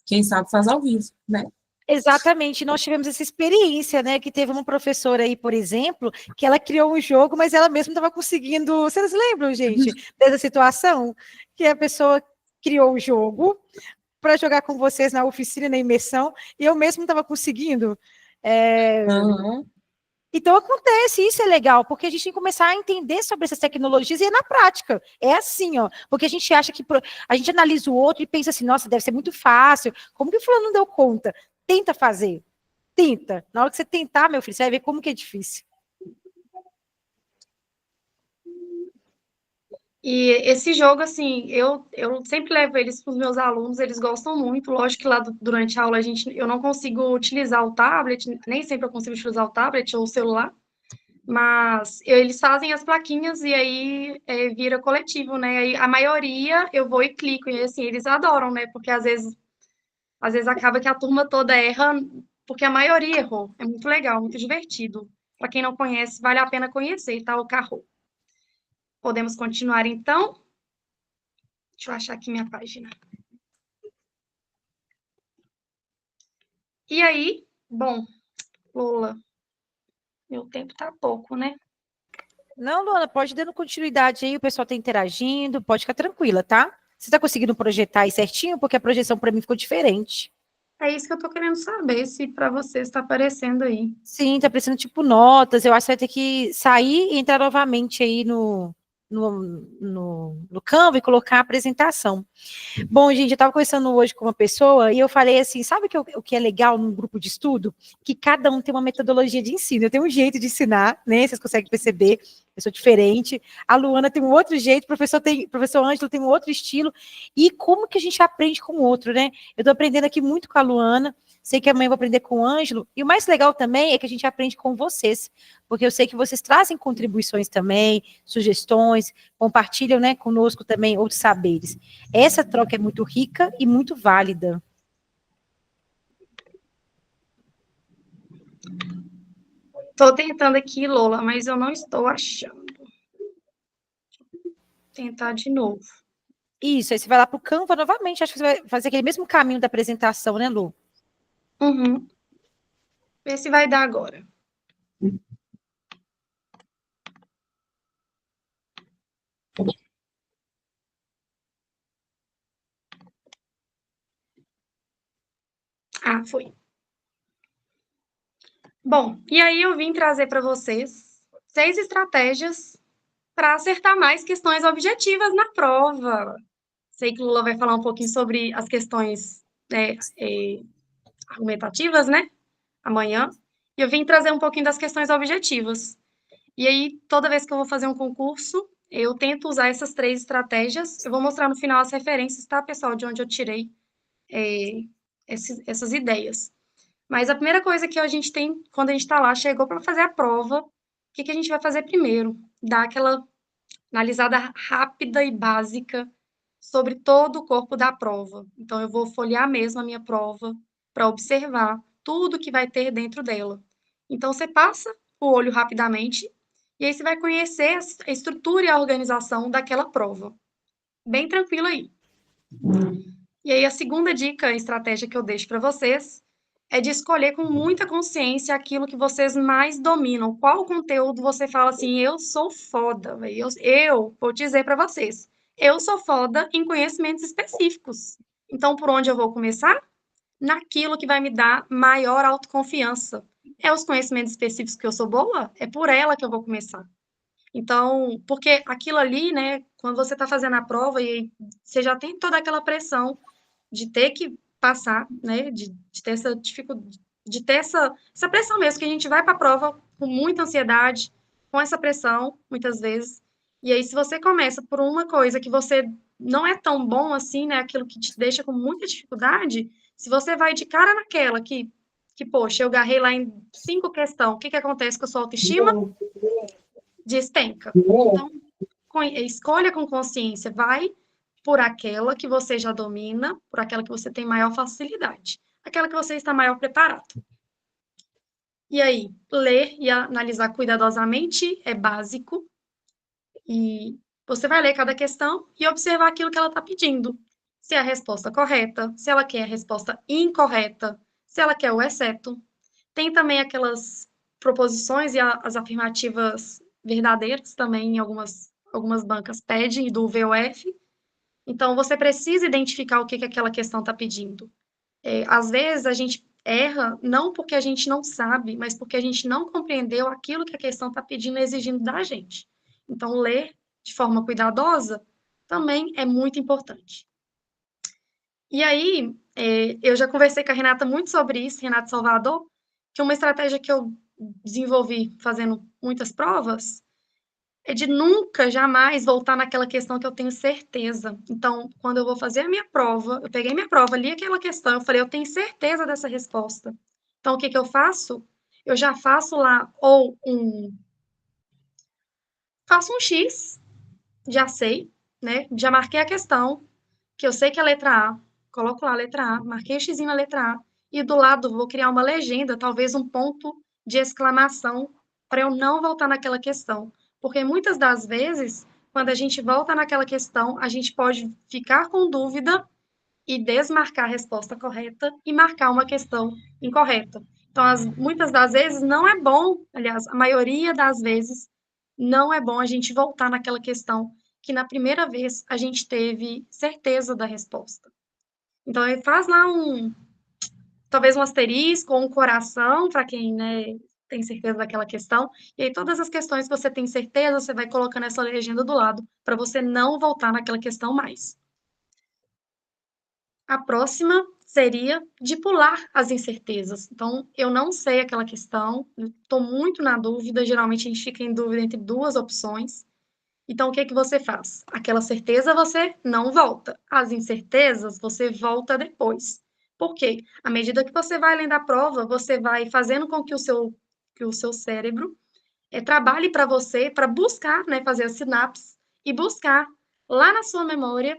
[SPEAKER 6] Quem sabe faz ao vivo, né?
[SPEAKER 1] Exatamente, nós tivemos essa experiência, né, que teve uma professora aí, por exemplo, que ela criou um jogo, mas ela mesma estava conseguindo, vocês lembram, gente, dessa situação? Que a pessoa criou o jogo para jogar com vocês na oficina, na imersão, e eu mesma estava conseguindo. Então acontece, isso é legal, porque a gente tem que começar a entender sobre essas tecnologias e é na prática. É assim, ó, porque a gente acha que a gente analisa o outro e pensa assim, nossa, deve ser muito fácil, como que o fulano não deu conta? Tenta fazer, tenta. Na hora que você tentar, meu filho, você vai ver como que é difícil.
[SPEAKER 2] E esse jogo, assim, eu sempre levo eles para os meus alunos, eles gostam muito. Lógico que lá durante a aula eu não consigo utilizar o tablet, nem sempre eu consigo utilizar o tablet ou o celular, mas eles fazem as plaquinhas e aí vira coletivo, né? Aí a maioria eu vou e clico, e assim, eles adoram, né? Porque às vezes acaba que a turma toda erra, porque a maioria errou. É muito legal, muito divertido. Para quem não conhece, vale a pena conhecer, tá? O Kahoot. Podemos continuar, então? Deixa eu achar aqui minha página. E aí, bom, Lola, meu tempo tá pouco, né?
[SPEAKER 1] Não, Luana, pode dando continuidade aí, o pessoal tá interagindo, pode ficar tranquila, tá? Você tá conseguindo projetar aí certinho? Porque a projeção para mim ficou diferente.
[SPEAKER 2] É isso que eu tô querendo saber, se para você está aparecendo aí.
[SPEAKER 1] Sim, tá aparecendo tipo notas, eu acho que vai ter que sair e entrar novamente aí no no Canva e colocar a apresentação. Bom, gente, eu estava conversando hoje com uma pessoa e eu falei assim, sabe o que é legal num grupo de estudo? Que cada um tem uma metodologia de ensino. Eu tenho um jeito de ensinar, né? Vocês conseguem perceber, eu sou diferente. A Luana tem um outro jeito, o professor Ângelo tem um outro estilo. E como que a gente aprende com o outro, né? Eu estou aprendendo aqui muito com a Luana, sei que amanhã eu vou aprender com o Ângelo. E o mais legal também é que a gente aprende com vocês, porque eu sei que vocês trazem contribuições também, sugestões, compartilham, né, conosco também outros saberes. Essa troca é muito rica e muito válida.
[SPEAKER 2] Estou tentando aqui, Lola, mas eu não estou achando. Vou tentar de novo.
[SPEAKER 1] Isso, aí você vai lá para o Canva novamente, acho que você vai fazer aquele mesmo caminho da apresentação, né, Lu?
[SPEAKER 2] Uhum. Vê se vai dar agora. Ah, foi. Bom, e aí eu vim trazer para vocês 6 estratégias para acertar mais questões objetivas na prova. Sei que o Lula vai falar um pouquinho sobre as questões, né, argumentativas, né, amanhã. E eu vim trazer um pouquinho das questões objetivas. E aí, toda vez que eu vou fazer um concurso, eu tento usar essas 3 estratégias. Eu vou mostrar no final as referências, tá, pessoal, de onde eu tirei essas ideias. Mas a primeira coisa que a gente tem, quando a gente está lá, chegou para fazer a prova, o que a gente vai fazer primeiro? Dar aquela analisada rápida e básica sobre todo o corpo da prova. Então, eu vou folhear mesmo a minha prova para observar tudo que vai ter dentro dela. Então, você passa o olho rapidamente e aí você vai conhecer a estrutura e a organização daquela prova. Bem tranquilo aí. E aí, a segunda dica, a estratégia que eu deixo para vocês, é de escolher com muita consciência aquilo que vocês mais dominam. Qual conteúdo você fala assim, eu sou foda, eu vou dizer para vocês, eu sou foda em conhecimentos específicos. Então, por onde eu vou começar? Naquilo que vai me dar maior autoconfiança. É os conhecimentos específicos que eu sou boa? É por ela que eu vou começar. Então, porque aquilo ali, né, quando você está fazendo a prova e você já tem toda aquela pressão de ter que passar, né, de ter essa dificuldade, de ter essa pressão mesmo, que a gente vai para a prova com muita ansiedade, com essa pressão, muitas vezes, e aí se você começa por uma coisa que você não é tão bom assim, né, aquilo que te deixa com muita dificuldade, se você vai de cara naquela poxa, eu garrei lá em 5 questões, o que acontece com a sua autoestima? Despenca. Então, escolha com consciência, vai por aquela que você já domina, por aquela que você tem maior facilidade, aquela que você está maior preparado. E aí, ler e analisar cuidadosamente é básico, e você vai ler cada questão e observar aquilo que ela está pedindo. Se é a resposta correta, se ela quer a resposta incorreta, se ela quer o exceto. Tem também aquelas proposições e as afirmativas verdadeiras também em algumas bancas pedem, do VOF. Então, você precisa identificar o que aquela questão está pedindo. Às vezes, a gente erra não porque a gente não sabe, mas porque a gente não compreendeu aquilo que a questão está pedindo e exigindo da gente. Então, ler de forma cuidadosa também é muito importante. E aí, eu já conversei com a Renata muito sobre isso, Renata Salvador, que uma estratégia que eu desenvolvi fazendo muitas provas é de nunca, jamais voltar naquela questão que eu tenho certeza. Então, quando eu vou fazer a minha prova, eu peguei minha prova, li aquela questão, eu falei, eu tenho certeza dessa resposta. Então, o que eu faço? Eu já faço lá faço um X, já sei, né? Já marquei a questão, que eu sei que é a letra A, coloco lá a letra A, marquei o X na letra A, e do lado vou criar uma legenda, talvez um ponto de exclamação, para eu não voltar naquela questão. Porque muitas das vezes, quando a gente volta naquela questão, a gente pode ficar com dúvida e desmarcar a resposta correta e marcar uma questão incorreta. Então, muitas das vezes não é bom, aliás, a maioria das vezes, não é bom a gente voltar naquela questão que na primeira vez a gente teve certeza da resposta. Então, ele faz lá talvez um asterisco ou um coração, para quem, né, tem certeza daquela questão, e aí todas as questões que você tem certeza, você vai colocando essa legenda do lado, para você não voltar naquela questão mais. A próxima seria de pular as incertezas. Então, eu não sei aquela questão, estou muito na dúvida, geralmente a gente fica em dúvida entre duas opções. Então, o que que você faz? Aquela certeza você não volta. As incertezas você volta depois. Por quê? À medida que você vai lendo a prova, você vai fazendo com que o seu cérebro trabalhe para você, para buscar, né, fazer a sinapse e buscar lá na sua memória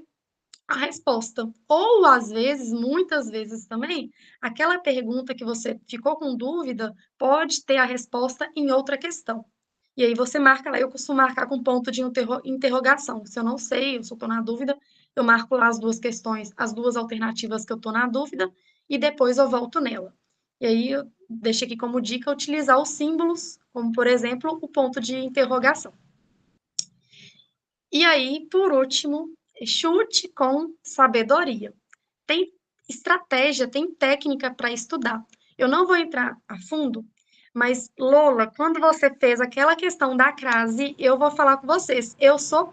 [SPEAKER 2] a resposta. Ou, às vezes, muitas vezes também, aquela pergunta que você ficou com dúvida pode ter a resposta em outra questão. E aí você marca lá, eu costumo marcar com ponto de interrogação. Se eu não sei, eu só estou na dúvida, eu marco lá as duas questões, as duas alternativas que eu estou na dúvida, e depois eu volto nela. E aí eu deixo aqui como dica utilizar os símbolos, como por exemplo, o ponto de interrogação. E aí, por último, chute com sabedoria. Tem estratégia, tem técnica para estudar. Eu não vou entrar a fundo, mas Lola, quando você fez aquela questão da crase, eu vou falar com vocês. Eu sou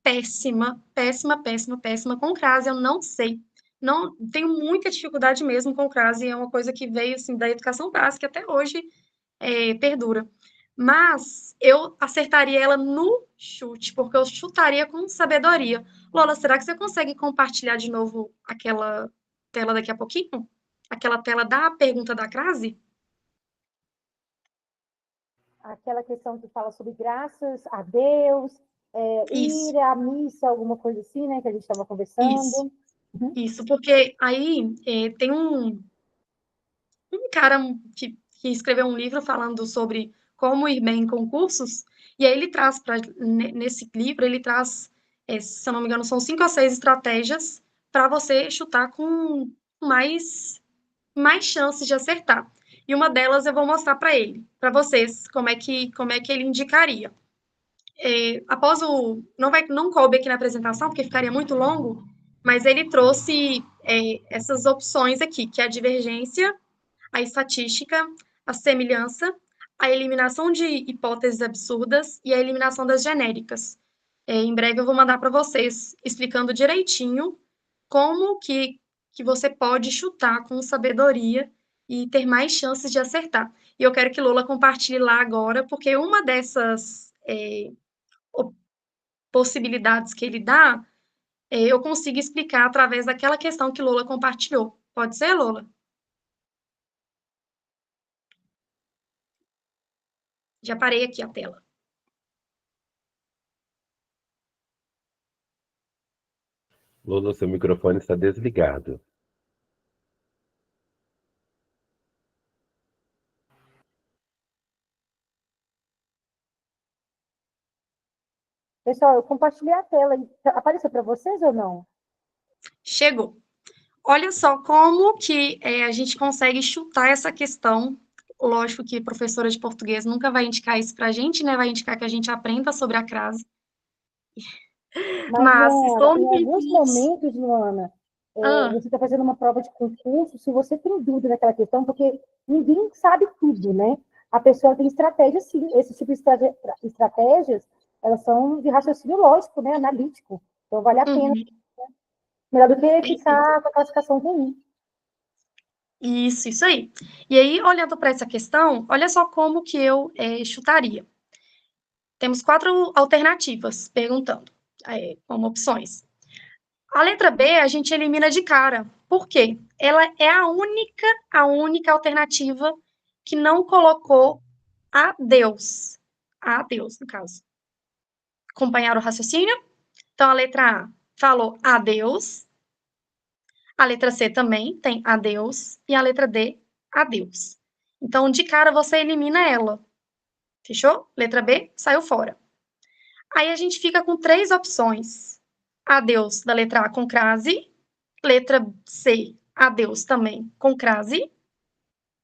[SPEAKER 2] péssima, péssima, péssima, péssima com crase, eu não sei. Não, tenho muita dificuldade mesmo com crase, é uma coisa que veio assim da educação básica até hoje perdura. Mas eu acertaria ela no chute, porque eu chutaria com sabedoria. Lola, será que você consegue compartilhar de novo aquela tela daqui a pouquinho? Aquela tela da pergunta da crase?
[SPEAKER 1] Aquela questão que fala sobre graças a Deus, ir à missa, alguma coisa assim, né, que a gente estava conversando.
[SPEAKER 2] Isso. Isso, porque aí tem um cara que escreveu um livro falando sobre como ir bem em concursos, e aí ele traz, nesse livro, ele traz, se eu não me engano, são 5 ou 6 estratégias para você chutar com mais chances de acertar. E uma delas eu vou mostrar para vocês, como é que ele indicaria. Após não coube aqui na apresentação, porque ficaria muito longo, mas ele trouxe essas opções aqui, que é a divergência, a estatística, a semelhança, a eliminação de hipóteses absurdas e a eliminação das genéricas. Em breve eu vou mandar para vocês, explicando direitinho como que você pode chutar com sabedoria e ter mais chances de acertar. E eu quero que Lola compartilhe lá agora, porque uma dessas possibilidades que ele dá, eu consigo explicar através daquela questão que Lola compartilhou. Pode ser, Lola? Já parei aqui a tela.
[SPEAKER 9] Lola, seu microfone está desligado.
[SPEAKER 1] Pessoal, eu compartilhei a tela. Apareceu para vocês ou não?
[SPEAKER 2] Chegou. Olha só como que a gente consegue chutar essa questão. Lógico que a professora de português nunca vai indicar isso para a gente, né? Vai indicar que a gente aprenda sobre a crase.
[SPEAKER 1] Mas Luana, em alguns momentos, Luana, você está fazendo uma prova de concurso, se você tem dúvida naquela questão, porque ninguém sabe tudo, né? A pessoa tem estratégia, sim. Esse tipo de estratégias, elas são de raciocínio lógico, né? Analítico. Então, vale a pena. Né? Melhor do que ficar com a classificação ruim.
[SPEAKER 2] Isso aí. E aí, olhando para essa questão, olha só como que eu chutaria. Temos 4 alternativas, perguntando, como opções. A letra B a gente elimina de cara. Por quê? Ela é a única alternativa que não colocou a Deus. A Deus, no caso. Acompanharam o raciocínio? Então, a letra A falou a Deus. A letra C também tem a Deus. E a letra D, a Deus. Então, de cara, você elimina ela. Fechou? Letra B saiu fora. Aí a gente fica com 3 opções. Adeus da letra A com crase, letra C, adeus também com crase,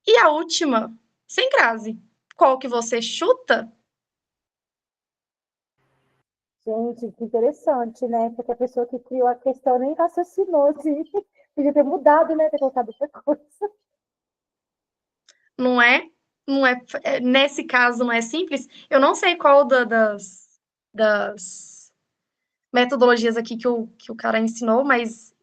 [SPEAKER 2] e a última, sem crase. Qual que você chuta?
[SPEAKER 1] Gente, que interessante, né? Porque a pessoa que criou a questão nem raciocinou, assim. Podia ter mudado, né? Ter colocado outra coisa.
[SPEAKER 2] Não é? não é, nesse caso não é simples. Eu não sei qual das metodologias aqui que o cara ensinou, mas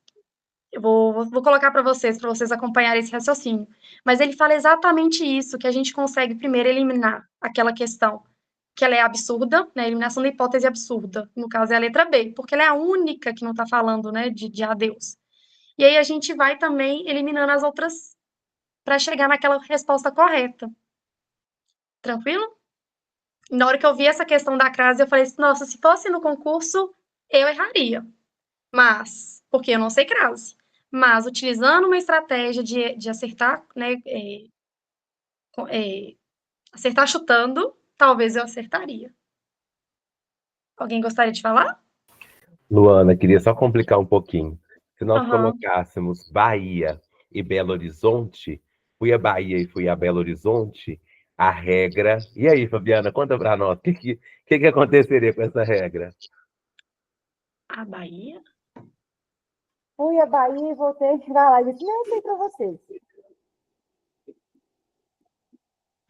[SPEAKER 2] eu vou colocar para vocês acompanharem esse raciocínio. Mas ele fala exatamente isso, que a gente consegue primeiro eliminar aquela questão que ela é absurda, né? Eliminação da hipótese absurda. No caso, é a letra B, porque ela é a única que não está falando, né, de adeus. E aí a gente vai também eliminando as outras para chegar naquela resposta correta. Tranquilo? Na hora que eu vi essa questão da crase, eu falei assim, nossa, se fosse no concurso, eu erraria. Mas, porque eu não sei crase. Mas, utilizando uma estratégia de acertar, né, acertar chutando, talvez eu acertaria. Alguém gostaria de falar?
[SPEAKER 9] Luana, queria só complicar um pouquinho. Se nós
[SPEAKER 2] Aham.
[SPEAKER 9] colocássemos Bahia e Belo Horizonte, fui a Bahia e fui a Belo Horizonte, a regra. E aí, Fabiana, conta para nós, o que aconteceria com essa regra?
[SPEAKER 2] A Bahia?
[SPEAKER 1] Fui à Bahia e voltei para lá. Eu disse, não, eu sei para vocês.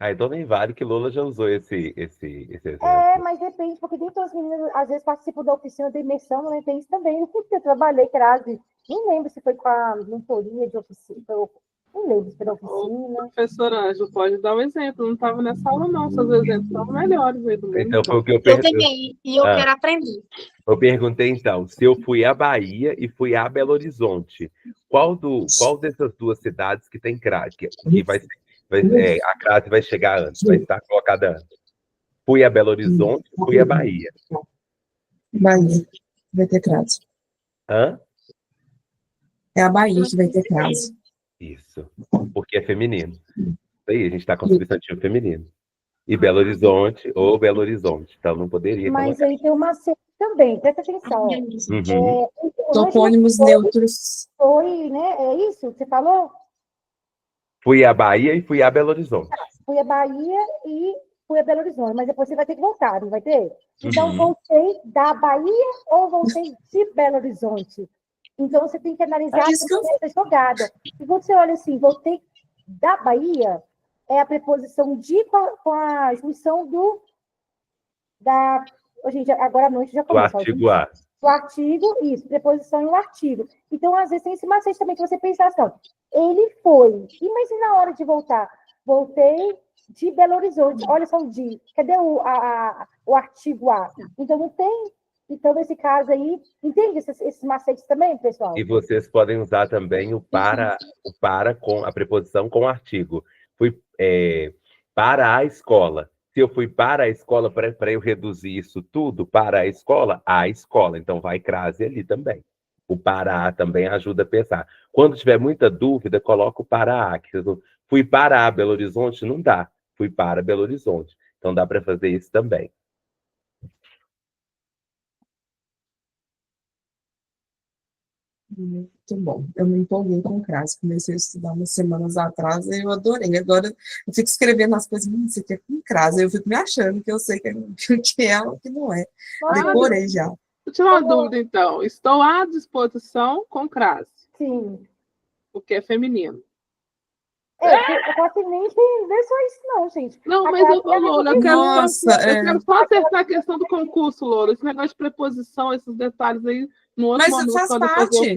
[SPEAKER 9] Ah, então nem vale que Lula já usou esse exemplo.
[SPEAKER 1] É, mas depende, porque nem todas as meninas, às vezes, participam da oficina de imersão, né? Tem isso também. Eu trabalhei crase, nem lembro se foi com a mentoria de oficina, não lembro se foi da oficina.
[SPEAKER 4] Professor Ângelo, pode dar um exemplo. Não estava nessa aula, não. Seus exemplos são melhores aí do mundo.
[SPEAKER 9] Então foi o que eu
[SPEAKER 2] Eu
[SPEAKER 9] perguntei.
[SPEAKER 2] também, e eu quero aprender.
[SPEAKER 9] Eu perguntei, então, se eu fui à Bahia e fui a Belo Horizonte, qual dessas duas cidades que tem crase, que a crase vai chegar antes, vai estar colocada antes? Fui a Belo Horizonte, fui a Bahia.
[SPEAKER 6] Bahia vai ter crase.
[SPEAKER 9] Hã?
[SPEAKER 6] É a Bahia que vai ter crase.
[SPEAKER 9] Isso, porque é feminino. Isso aí, a gente está com substantivo feminino. E Belo Horizonte ou Belo Horizonte, então não poderia
[SPEAKER 1] Mas
[SPEAKER 9] colocar.
[SPEAKER 1] aí tem uma C também, presta atenção.
[SPEAKER 9] Uhum.
[SPEAKER 6] Topônimos neutros.
[SPEAKER 1] Foi, né? É isso que você falou?
[SPEAKER 9] Fui a Bahia e fui a Belo Horizonte.
[SPEAKER 1] Fui a Bahia e fui a Belo Horizonte, mas depois você vai ter que voltar, não vai ter? Então,
[SPEAKER 9] Uhum.
[SPEAKER 1] voltei da Bahia ou voltei de Belo Horizonte? Então, você tem que analisar essa jogada. E quando você olha assim, voltei da Bahia, é a preposição de com a junção gente, agora à noite já
[SPEAKER 9] Do
[SPEAKER 1] começa.
[SPEAKER 9] artigo A.
[SPEAKER 1] O artigo, isso, preposição e o artigo. Então, às vezes, tem esse macete também que você pensa assim, ele foi. E mas e na hora de voltar? Voltei de Belo Horizonte. Olha só o de. Cadê o artigo A? Então, não tem. Então, nesse caso aí, entende esses macetes também, pessoal?
[SPEAKER 9] E vocês podem usar também o para com a preposição com o artigo. Fui para a escola. Se eu fui para a escola, para eu reduzir isso tudo para a escola. Então vai crase ali também. O para também ajuda a pensar. Quando tiver muita dúvida, coloca o para. Fui para Belo Horizonte, não dá. Fui para Belo Horizonte. Então dá para fazer isso também.
[SPEAKER 6] Muito bom. Eu me empolguei com crase. Comecei a estudar umas semanas atrás e eu adorei. Agora eu fico escrevendo as coisas, isso aqui é com crase. Eu fico me achando que eu sei que é o que não é. Decorei já.
[SPEAKER 4] Vou tirar uma dúvida, então. Estou à disposição com crase.
[SPEAKER 1] Sim.
[SPEAKER 4] Porque é feminino.
[SPEAKER 1] Eu posso nem entender só isso, não, gente.
[SPEAKER 4] Não, mas, Lola, eu quero só acertar a questão do concurso, Lola. Esse negócio de preposição, esses detalhes aí, no outro
[SPEAKER 6] momento. Mas faz parte.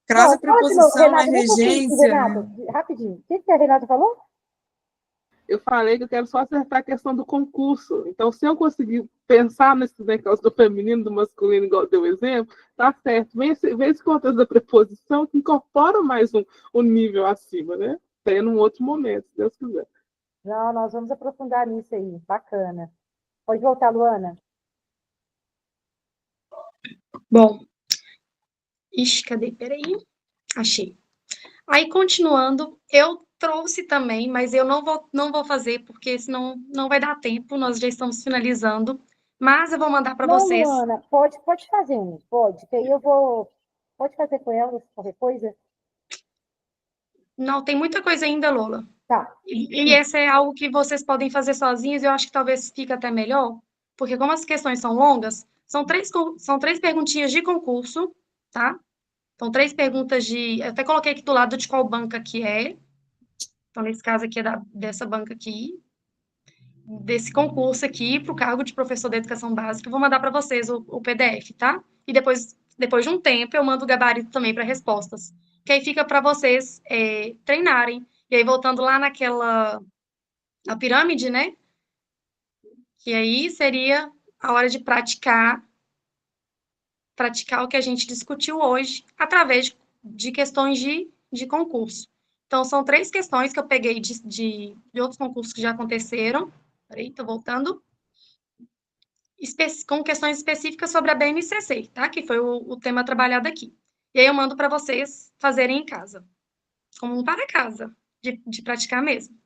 [SPEAKER 4] Crase,
[SPEAKER 6] preposição, é regência.
[SPEAKER 1] Renato, rapidinho. O que a Renata falou?
[SPEAKER 4] Eu falei que eu quero só acertar a questão do concurso. Então, se eu conseguir pensar nesse negócio do feminino, do masculino, igual deu exemplo, tá certo. Vem esse contexto da preposição que incorpora mais um nível acima, né? Tem num outro momento, se Deus quiser.
[SPEAKER 1] Não, nós vamos aprofundar nisso aí. Bacana. Pode voltar, Luana.
[SPEAKER 2] Bom. Ixi, cadê? Peraí. Achei. Aí, continuando, eu trouxe também, mas eu não vou fazer, porque senão não vai dar tempo, nós já estamos finalizando. Mas eu vou mandar para vocês.
[SPEAKER 1] Luana, pode fazer, pode. Que aí eu vou... Pode fazer com ela qualquer coisa?
[SPEAKER 2] Não, tem muita coisa ainda, Lola.
[SPEAKER 1] Tá.
[SPEAKER 2] E essa é algo que vocês podem fazer sozinhos, e eu acho que talvez fique até melhor, porque como as questões são longas, são três perguntinhas de concurso, tá? São 3 perguntas eu até coloquei aqui do lado de qual banca que é. Então, nesse caso aqui, dessa banca aqui, desse concurso aqui, para o cargo de professor de educação básica, eu vou mandar para vocês o PDF, tá? E depois de um tempo, eu mando o gabarito também para respostas. Que aí fica para vocês treinarem. E aí, voltando lá na pirâmide, né? Que aí seria a hora de praticar o que a gente discutiu hoje, através de questões de concurso. Então, são 3 questões que eu peguei de outros concursos que já aconteceram. Peraí, estou voltando. Com questões específicas sobre a BNCC, tá? Que foi o tema trabalhado aqui. E aí eu mando para vocês fazerem em casa. Como um para casa, de praticar mesmo.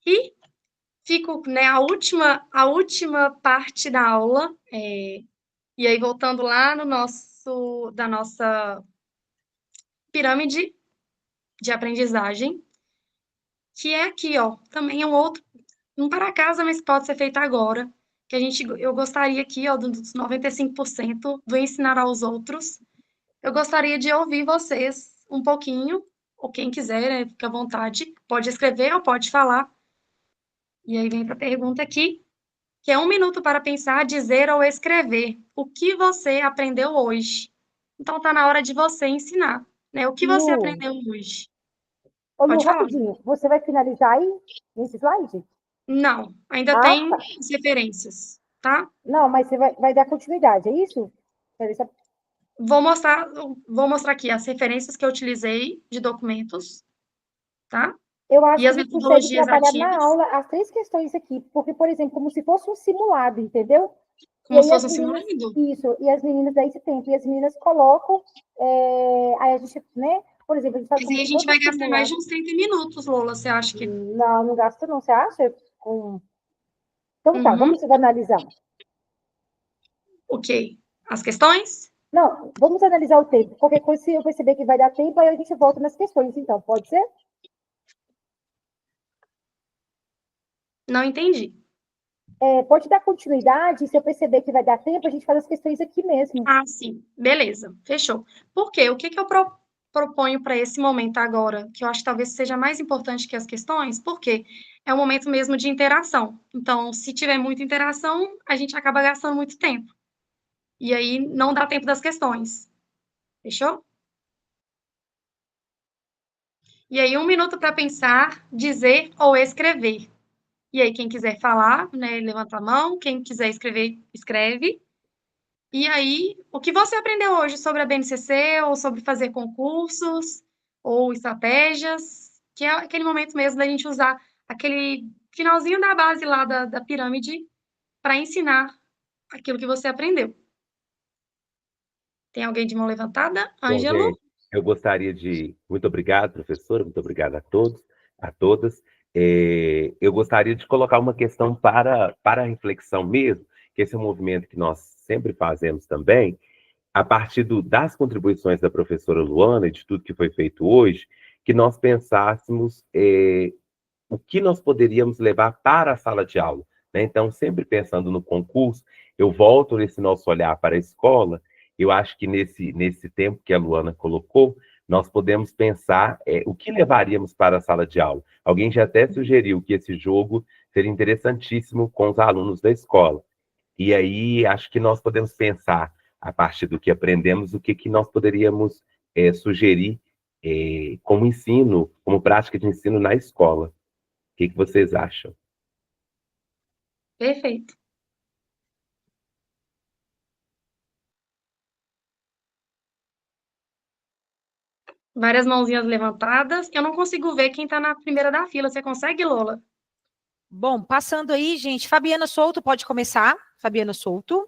[SPEAKER 2] E fico, né, a última parte da aula, e aí voltando lá da nossa pirâmide de aprendizagem, que é aqui, ó, também é um para casa, mas pode ser feito agora, que eu gostaria aqui, ó, dos 95% do ensinar aos outros, eu gostaria de ouvir vocês um pouquinho, ou quem quiser, né, fica à vontade, pode escrever ou pode falar. E aí vem para a pergunta aqui, que é 1 minuto para pensar, dizer ou escrever o que você aprendeu hoje. Então, está na hora de você ensinar, né? O que você aprendeu hoje?
[SPEAKER 1] Ô, Lu,
[SPEAKER 2] Pode falar.
[SPEAKER 1] rapidinho, você vai finalizar aí, nesse slide?
[SPEAKER 2] Não, ainda tem as referências, tá?
[SPEAKER 1] Não, mas você vai dar continuidade, é isso?
[SPEAKER 2] Vou mostrar aqui as referências que eu utilizei de documentos, tá?
[SPEAKER 1] Eu acho
[SPEAKER 2] E as
[SPEAKER 1] que a gente consegue
[SPEAKER 2] metodologias
[SPEAKER 1] trabalhar
[SPEAKER 2] ativas.
[SPEAKER 1] na aula as 3 questões aqui, porque, por exemplo, como se fosse um simulado, entendeu?
[SPEAKER 2] Como se fosse um simulado?
[SPEAKER 1] Isso, e as meninas daí esse tempo, e as meninas colocam, aí a gente, né, por exemplo, a gente faz.
[SPEAKER 2] Mas aí a gente vai gastar mais de uns 30 minutos, Lola, você acha que...
[SPEAKER 1] Não gasta não, você acha? Então tá, vamos analisar.
[SPEAKER 2] O quê? As questões?
[SPEAKER 1] Não, vamos analisar o tempo. Qualquer coisa, se eu perceber que vai dar tempo, aí a gente volta nas questões, então, pode ser?
[SPEAKER 2] Não entendi.
[SPEAKER 1] Pode dar continuidade, se eu perceber que vai dar tempo, a gente faz as questões aqui mesmo.
[SPEAKER 2] Ah, sim. Beleza, fechou. Por quê? O que eu proponho para esse momento agora, que eu acho que talvez seja mais importante que as questões, porque é um momento mesmo de interação. Então, se tiver muita interação, a gente acaba gastando muito tempo. E aí, não dá tempo das questões. Fechou? E aí, 1 minuto para pensar, dizer ou escrever. E aí, quem quiser falar, né, levanta a mão. Quem quiser escrever, escreve. E aí, o que você aprendeu hoje sobre a BNCC, ou sobre fazer concursos, ou estratégias, que é aquele momento mesmo da gente usar aquele finalzinho da base lá da pirâmide para ensinar aquilo que você aprendeu. Tem alguém de mão levantada? Ângelo?
[SPEAKER 9] Bom, gente, eu gostaria de... Muito obrigado, professora, muito obrigado a todos, a todas. Eu gostaria de colocar uma questão para a reflexão mesmo, que esse é um movimento que nós sempre fazemos também, a partir das contribuições da professora Luana e de tudo que foi feito hoje, que nós pensássemos o que nós poderíamos levar para a sala de aula, né? Então, sempre pensando no concurso, eu volto nesse nosso olhar para a escola. Eu acho que nesse tempo que a Luana colocou, nós podemos pensar o que levaríamos para a sala de aula. Alguém já até sugeriu que esse jogo seria interessantíssimo com os alunos da escola. E aí, acho que nós podemos pensar, a partir do que aprendemos, o que nós poderíamos sugerir como ensino, como prática de ensino na escola. O que vocês acham?
[SPEAKER 2] Perfeito. Várias mãozinhas levantadas. Eu não consigo ver quem está na primeira da fila. Você consegue, Lola?
[SPEAKER 1] Bom, passando aí, gente, Fabiana Souto, pode começar. Fabiana Souto.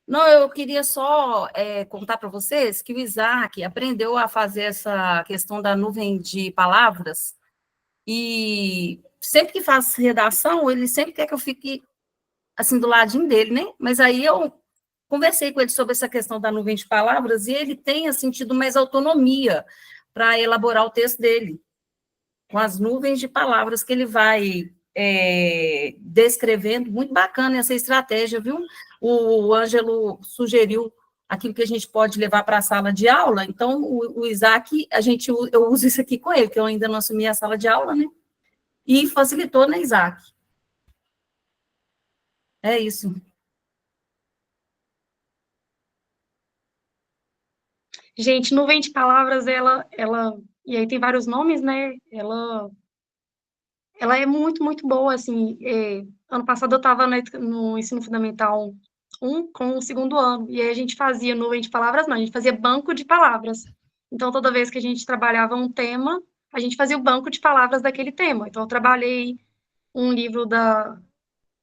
[SPEAKER 3] Não, eu queria só contar para vocês que o Isaac aprendeu a fazer essa questão da nuvem de palavras e sempre que faz redação, ele sempre quer que eu fique assim do ladinho dele, né? Mas aí eu conversei com ele sobre essa questão da nuvem de palavras e ele tem sentido mais autonomia para elaborar o texto dele, com as nuvens de palavras que ele vai descrevendo. Muito bacana essa estratégia, viu? O Ângelo sugeriu aquilo que a gente pode levar para a sala de aula. Então, o Isaac, eu uso isso aqui com ele, que eu ainda não assumi a sala de aula, né? E facilitou, né, Isaac? É isso.
[SPEAKER 2] Gente, Nuvem de Palavras, e aí tem vários nomes, né? Ela é muito, muito boa, assim. Ano passado eu estava no ensino fundamental 1 com o segundo ano, e aí a gente fazia Nuvem de Palavras, não, a gente fazia banco de palavras. Então, toda vez que a gente trabalhava um tema, a gente fazia o banco de palavras daquele tema. Então, eu trabalhei um livro da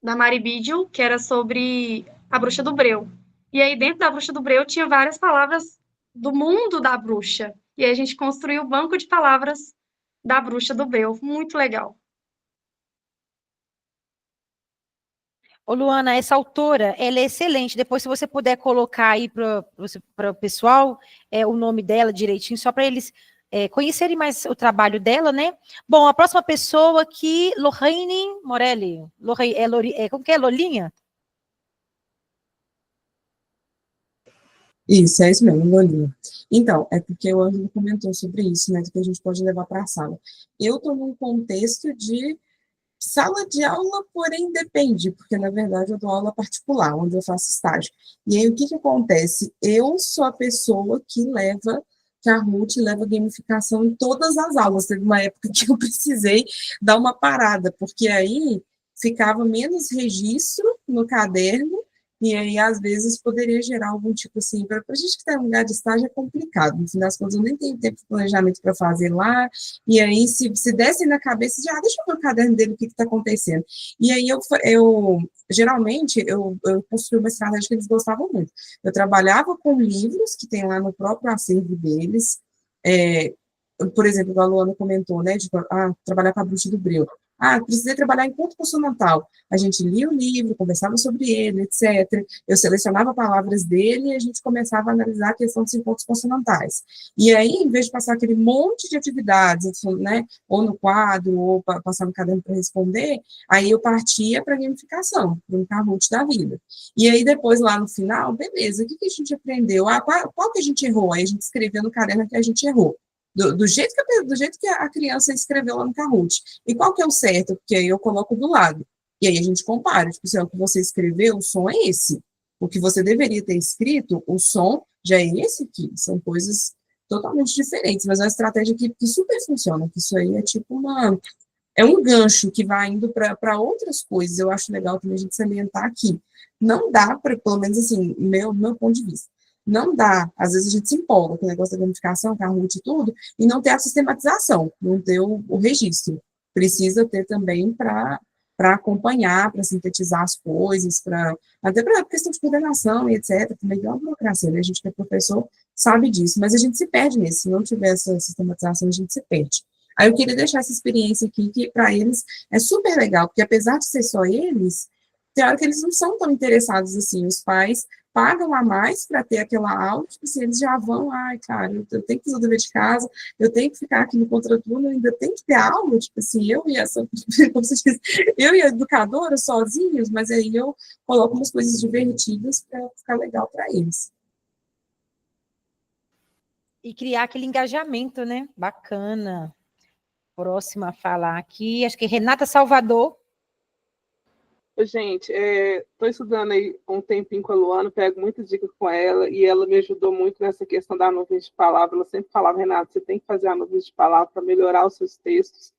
[SPEAKER 2] Mari Bidio, que era sobre a bruxa do breu. E aí, dentro da bruxa do breu, tinha várias palavras do mundo da bruxa. E aí, a gente construiu o banco de palavras da bruxa do breu. Muito legal.
[SPEAKER 1] Ô, Luana, essa autora, ela é excelente. Depois, se você puder colocar aí para o pessoal o nome dela direitinho, só para eles conhecerem mais o trabalho dela, né? Bom, a próxima pessoa aqui, Lorraine Morelli. Como que é? Lolinha?
[SPEAKER 6] Isso, é isso mesmo, Lolinha. Então, é porque o Ângelo comentou sobre isso, né, do que a gente pode levar para a sala. Eu estou num contexto de sala de aula, porém depende, porque na verdade eu dou aula particular, onde eu faço estágio. E aí o que que acontece? Eu sou a pessoa que leva Kahoot, leva gamificação em todas as aulas. Teve uma época que eu precisei dar uma parada, porque aí ficava menos registro no caderno, e aí, às vezes, poderia gerar algum tipo assim, para a gente que está em lugar de estágio é complicado, no fim das contas, eu nem tenho tempo de planejamento para fazer lá, e aí, se desse na cabeça, já deixa eu ver o caderno dele, o que está acontecendo. E aí, geralmente, eu construí uma estratégia que eles gostavam muito. Eu trabalhava com livros que tem lá no próprio acervo deles, por exemplo, o Luana comentou, né, de trabalhar com a bruxa do breu. Precisei trabalhar em ponto consonantal. A gente lia o livro, conversava sobre ele, etc. Eu selecionava palavras dele e a gente começava a analisar a questão dos encontros consonantais. E aí, em vez de passar aquele monte de atividades, né, ou no quadro, ou passar no caderno para responder, aí eu partia para a gamificação, para um Kahoot da vida. E aí, depois, lá no final, beleza, o que a gente aprendeu? Qual que a gente errou? Aí a gente escreveu no caderno que a gente errou. Do jeito que a criança escreveu lá no Kahoot. E qual que é o certo? Porque aí eu coloco do lado. E aí a gente compara. Tipo, se é o que você escreveu, o som é esse. O que você deveria ter escrito, o som já é esse aqui. São coisas totalmente diferentes, mas é uma estratégia que super funciona. Que isso aí é tipo é um gancho que vai indo para outras coisas. Eu acho legal também a gente salientar aqui. Não dá para, pelo menos assim, meu ponto de vista, não dá, às vezes a gente se empolga com o negócio da gamificação, Kahoot e tudo, e não ter a sistematização, não ter o registro. Precisa ter também para acompanhar, para sintetizar as coisas, até para questão de coordenação e etc. Também tem uma burocracia, né? A gente que é professor sabe disso, mas a gente se perde nisso. Se não tiver essa sistematização, a gente se perde. Aí eu queria deixar essa experiência aqui, que para eles é super legal, porque apesar de ser só eles, tem hora que eles não são tão interessados assim, os pais pagam a mais para ter aquela aula, tipo assim, eles já vão, cara, eu tenho que fazer o dever de casa, eu tenho que ficar aqui no contraturno, eu ainda tenho que ter aula, tipo assim, eu e a educadora sozinhos, mas aí eu coloco umas coisas divertidas para ficar legal para eles.
[SPEAKER 1] E criar aquele engajamento, né? Bacana. Próxima a falar aqui, acho que Renata Salvador.
[SPEAKER 4] Gente, estou estudando aí um tempinho com a Luana, pego muitas dicas com ela, e ela me ajudou muito nessa questão da nuvem de palavra. Ela sempre falava, Renata, você tem que fazer a nuvem de palavra para melhorar os seus textos.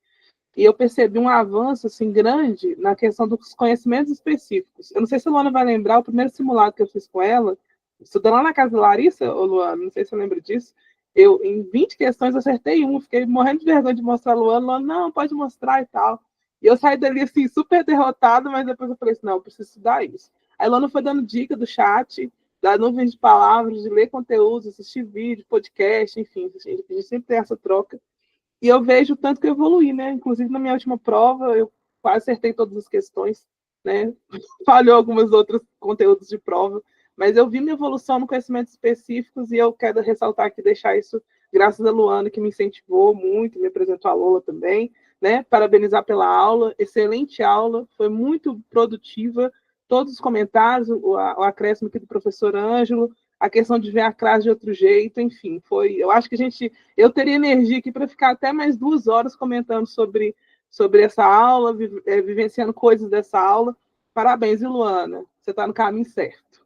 [SPEAKER 4] E eu percebi um avanço assim, grande na questão dos conhecimentos específicos. Eu não sei se a Luana vai lembrar, o primeiro simulado que eu fiz com ela, estudando lá na casa da Larissa, ô Luana, não sei se você lembra disso, em 20 questões, acertei uma, fiquei morrendo de vergonha de mostrar a Luana, não, pode mostrar e tal. E eu saí dali, assim, super derrotada, mas depois eu falei assim, não, eu preciso estudar isso. Aí a Luana foi dando dica do chat, da nuvem de palavras, de ler conteúdos, assistir vídeo, podcast, enfim, a gente sempre tem essa troca. E eu vejo o tanto que eu evoluí, né? Inclusive, na minha última prova, eu quase acertei todas as questões, né? Falhou alguns outros conteúdos de prova, mas eu vi minha evolução no conhecimentos específicos e eu quero ressaltar aqui, deixar isso graças a Luana, que me incentivou muito, me apresentou a Lola também, né? Parabenizar pela aula, excelente aula, foi muito produtiva, todos os comentários, o acréscimo aqui do professor Ângelo, a questão de ver a classe de outro jeito, enfim, eu acho que eu teria energia aqui para ficar até mais 2 horas comentando sobre essa aula, vivenciando coisas dessa aula. Parabéns, Luana, você está no caminho certo.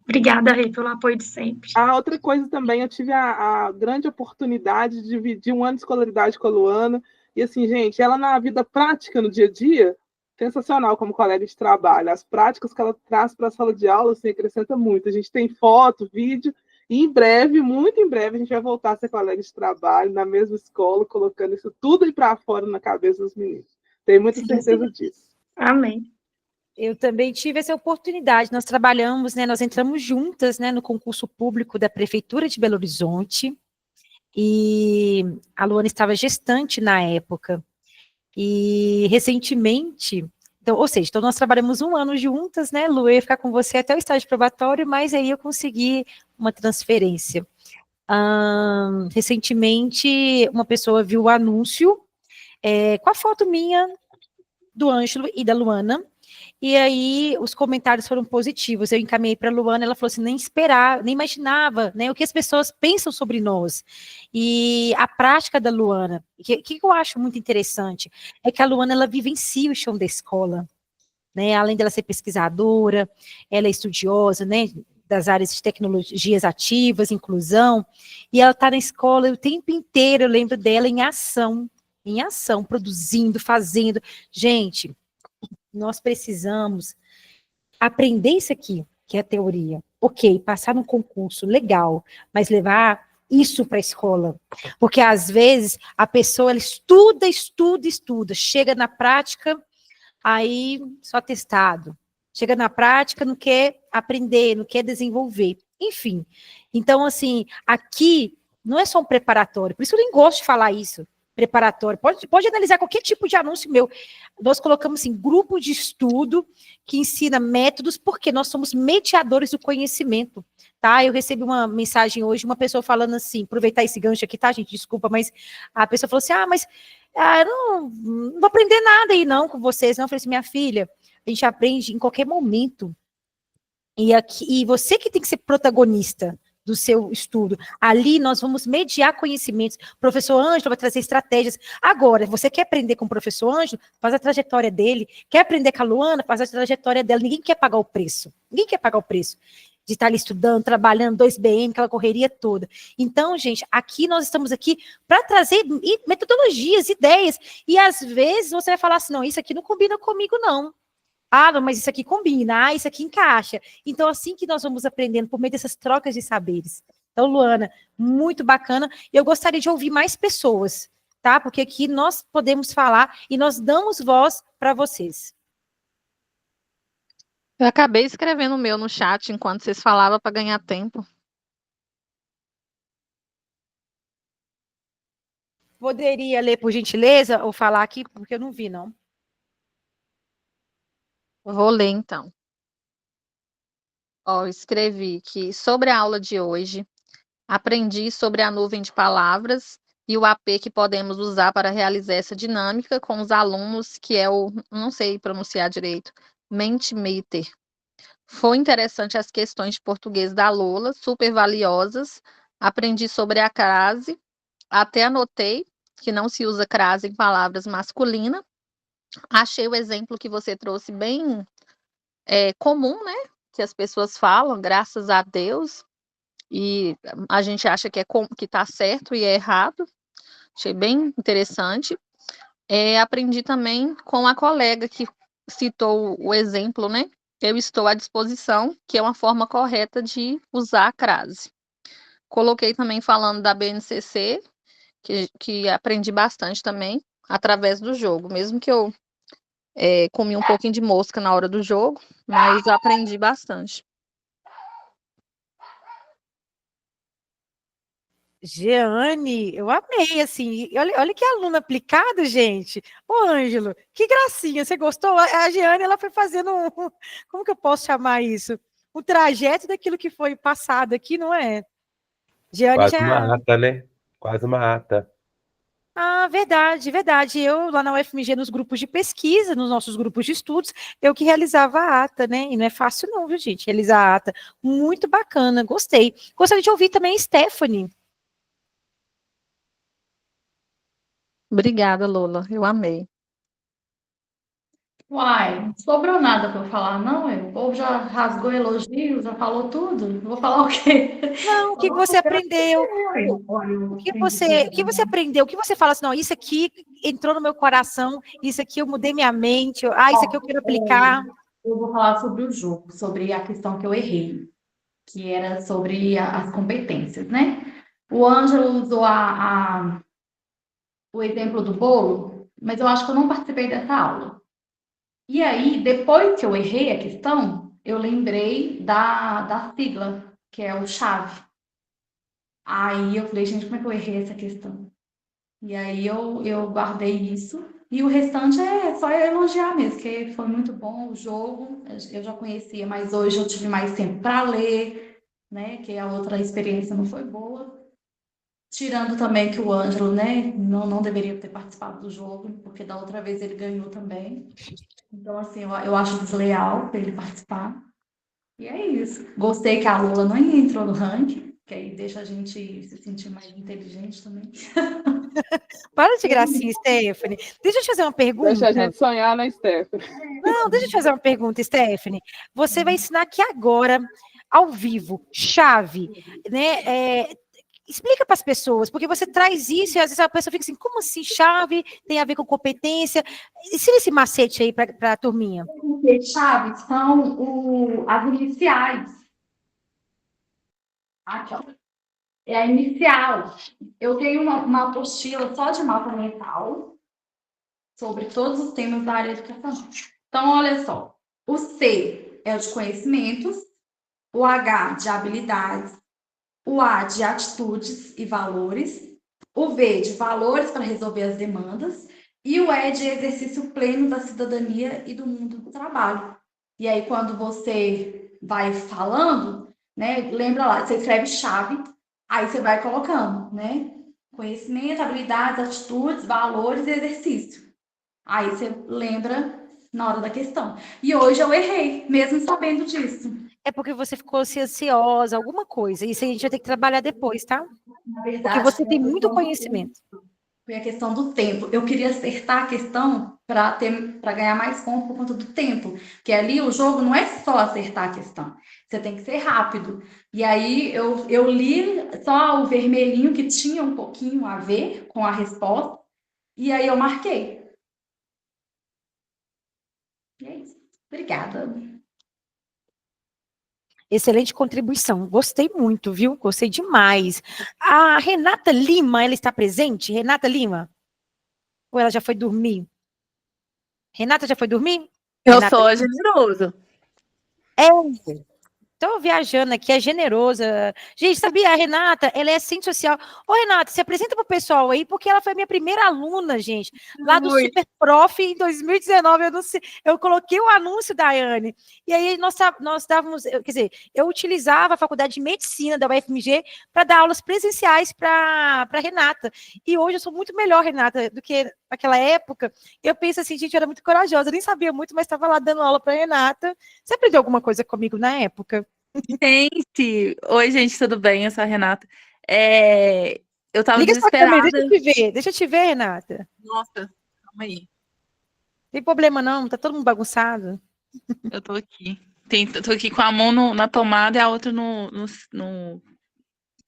[SPEAKER 2] Obrigada, Rê, pelo apoio de sempre.
[SPEAKER 4] A outra coisa também, eu tive a grande oportunidade de dividir um ano de escolaridade com a Luana, e assim, gente, ela na vida prática, no dia a dia, sensacional como colega de trabalho. As práticas que ela traz para a sala de aula, assim, acrescenta muito. A gente tem foto, vídeo, e em breve, muito em breve, a gente vai voltar a ser colega de trabalho, na mesma escola, colocando isso tudo aí para fora na cabeça dos meninos. Tenho muita certeza disso.
[SPEAKER 2] Amém.
[SPEAKER 1] Eu também tive essa oportunidade. Nós trabalhamos, né, nós entramos juntas, né, no concurso público da Prefeitura de Belo Horizonte, e a Luana estava gestante na época. E recentemente, então, ou seja, então nós trabalhamos 1 ano juntas, né, Lu, eu ia ficar com você até o estágio probatório, mas aí eu consegui uma transferência. Recentemente, uma pessoa viu o anúncio com a foto minha, do Ângelo e da Luana, e aí os comentários foram positivos. Eu encaminhei para a Luana, ela falou assim, nem esperava, nem imaginava, né, o que as pessoas pensam sobre nós. E a prática da Luana, que eu acho muito interessante, é que a Luana, ela vivencia o chão da escola, né, além dela ser pesquisadora, ela é estudiosa, né, das áreas de tecnologias ativas, inclusão, e ela está na escola o tempo inteiro, eu lembro dela em ação, produzindo, fazendo. Gente, nós precisamos aprender isso aqui, que é a teoria. Ok, passar num concurso, legal, mas levar isso para a escola. Porque, às vezes, a pessoa ela estuda, chega na prática, aí só testado. Chega na prática, não quer aprender, não quer desenvolver. Enfim, então, assim, aqui não é só um preparatório, por isso eu nem gosto de falar isso, preparatório. Pode analisar qualquer tipo de anúncio meu. Nós colocamos assim, grupo de estudo que ensina métodos, porque nós somos mediadores do conhecimento, tá? Eu recebi uma mensagem hoje, uma pessoa falando assim, aproveitar esse gancho aqui, tá, gente? Desculpa, mas a pessoa falou assim, eu não vou aprender nada aí não com vocês, não. Eu falei assim, minha filha, a gente aprende em qualquer momento. E você que tem que ser protagonista do seu estudo. Ali nós vamos mediar conhecimentos. O professor Ângelo vai trazer estratégias. Agora, você quer aprender com o professor Ângelo? Faz a trajetória dele. Quer aprender com a Luana? Faz a trajetória dela. Ninguém quer pagar o preço. Ninguém quer pagar o preço de estar ali estudando, trabalhando, 2BM, aquela correria toda. Então, gente, aqui nós estamos aqui para trazer metodologias, ideias. E às vezes você vai falar assim, não, isso aqui não combina comigo, não. Não, mas isso aqui combina, isso aqui encaixa. Então, assim que nós vamos aprendendo por meio dessas trocas de saberes. Então, Luana, muito bacana. E eu gostaria de ouvir mais pessoas, tá? Porque aqui nós podemos falar e nós damos voz para vocês.
[SPEAKER 5] Eu acabei escrevendo o meu no chat enquanto vocês falavam para ganhar tempo.
[SPEAKER 1] Poderia ler, por gentileza, ou falar aqui, porque eu não vi, não.
[SPEAKER 5] Vou ler, então. Escrevi que sobre a aula de hoje, aprendi sobre a nuvem de palavras e o AP que podemos usar para realizar essa dinâmica com os alunos, que é não sei pronunciar direito, Mentimeter. Foi interessante as questões de português da Lola, super valiosas. Aprendi sobre a crase, até anotei que não se usa crase em palavras masculinas. Achei o exemplo que você trouxe bem comum, né? Que as pessoas falam, graças a Deus, e a gente acha que está certo e é errado. Achei bem interessante. Aprendi também com a colega que citou o exemplo, né? Eu estou à disposição, que é uma forma correta de usar a crase. Coloquei também falando da BNCC, que aprendi bastante também, através do jogo, mesmo que eu comi um pouquinho de mosca na hora do jogo, mas aprendi bastante.
[SPEAKER 1] Jeane, eu amei, assim, olha que aluno aplicado, gente. Ô, Ângelo, que gracinha, você gostou? A Jeane, ela foi fazendo como que eu posso chamar isso? Um trajeto daquilo que foi passado aqui, não é? Jeane
[SPEAKER 9] Quase uma ata, né? Quase uma ata.
[SPEAKER 1] Ah, verdade, verdade. Eu, lá na UFMG, nos grupos de pesquisa, nos nossos grupos de estudos, eu que realizava a ata, né? E não é fácil não, viu, gente? Realizar a ata. Muito bacana, gostei. Gostaria de ouvir também a Stephanie.
[SPEAKER 5] Obrigada, Lola. Eu amei.
[SPEAKER 8] Uai, não sobrou nada para eu falar, não. O povo já rasgou elogio, já falou tudo. Eu vou falar o quê?
[SPEAKER 1] Não, o que você aprendeu?
[SPEAKER 8] Olha, eu
[SPEAKER 1] O
[SPEAKER 8] aprendi
[SPEAKER 1] que você
[SPEAKER 8] coisa.
[SPEAKER 1] aprendeu? O que você fala assim, não, isso aqui entrou no meu coração, isso aqui eu mudei minha mente, isso aqui eu quero aplicar.
[SPEAKER 8] Eu vou falar sobre o jogo, sobre a questão que eu errei, que era sobre as competências, né? O Ângelo usou o exemplo do bolo, mas eu acho que eu não participei dessa aula. E aí, depois que eu errei a questão, eu lembrei da sigla, que é o chave. Aí eu falei, gente, como é que eu errei essa questão? E aí eu guardei isso. E o restante é só eu elogiar mesmo, que foi muito bom o jogo. Eu já conhecia, mas hoje eu tive mais tempo para ler, né? Que a outra experiência não foi boa. Tirando também que o Ângelo, né, não deveria ter participado do jogo, porque da outra vez ele ganhou também. Então, assim, eu acho desleal para ele participar. E é isso. Gostei que a Lula não entrou no ranking, que aí deixa a gente se sentir mais inteligente também.
[SPEAKER 1] Para de gracinha, Stephanie. Deixa eu te fazer uma
[SPEAKER 4] Deixa a
[SPEAKER 1] pergunta.
[SPEAKER 4] gente sonhar, né, Stephanie?
[SPEAKER 1] Não, deixa eu te fazer uma pergunta, Stephanie. Você vai ensinar aqui agora, ao vivo, chave, né? Explica para as pessoas, porque você traz isso e às vezes a pessoa fica assim, como assim chave tem a ver com competência? Ensina esse macete aí para a turminha.
[SPEAKER 8] Chave são as iniciais. Aqui, ó. É a inicial. Eu tenho uma apostila só de mapa mental sobre todos os temas da área educacional. Então, olha só. O C é o de conhecimentos, o H de habilidades, o A de atitudes e valores, o V de valores para resolver as demandas e o E de exercício pleno da cidadania e do mundo do trabalho. E aí, quando você vai falando, né, lembra lá, você escreve chave, aí você vai colocando, né? Conhecimento, habilidades, atitudes, valores e exercício. Aí você lembra na hora da questão. E hoje eu errei, mesmo sabendo disso.
[SPEAKER 1] É porque você ficou ansiosa, alguma coisa. Isso a gente vai ter que trabalhar depois, tá?
[SPEAKER 8] Na
[SPEAKER 1] Porque
[SPEAKER 8] verdade,
[SPEAKER 1] você tem muito conhecimento.
[SPEAKER 8] foi a questão do tempo. Eu queria acertar a questão para ganhar mais pontos por conta do tempo. Porque ali o jogo não é só acertar a questão. Você tem que ser rápido. E aí eu li só o vermelhinho que tinha um pouquinho a ver com a resposta. E aí eu marquei. E é isso. Obrigada.
[SPEAKER 1] Excelente contribuição. Gostei muito, viu? Gostei demais. A Renata Lima, ela está presente? Renata Lima? Ou ela já foi dormir? Renata já foi dormir?
[SPEAKER 7] Eu
[SPEAKER 1] Renata
[SPEAKER 7] sou generoso.
[SPEAKER 1] É. Estou viajando aqui, é generosa. Gente, sabia? A Renata, ela é assistente social. Ô, Renata, se apresenta para o pessoal aí, porque ela foi minha primeira aluna, gente, lá do
[SPEAKER 7] Oi.
[SPEAKER 1] Super Prof em 2019. Eu, não sei, eu coloquei o anúncio da Ayane. E aí nós dávamos, quer dizer, eu utilizava a faculdade de medicina da UFMG para dar aulas presenciais para Renata. E hoje eu sou muito melhor, Renata, do que naquela época. Eu penso assim, gente, eu era muito corajosa, eu nem sabia muito, mas estava lá dando aula para Renata. Você aprendeu alguma coisa comigo na época?
[SPEAKER 7] Gente, oi, gente, tudo bem? Eu sou a Renata. Eu tava
[SPEAKER 1] Liga essa câmera,
[SPEAKER 7] desesperada.
[SPEAKER 1] deixa eu te ver, Renata.
[SPEAKER 7] Nossa, calma aí.
[SPEAKER 1] Não tem problema não, tá todo mundo bagunçado.
[SPEAKER 7] Eu tô aqui. Tô aqui com a mão na tomada e a outra no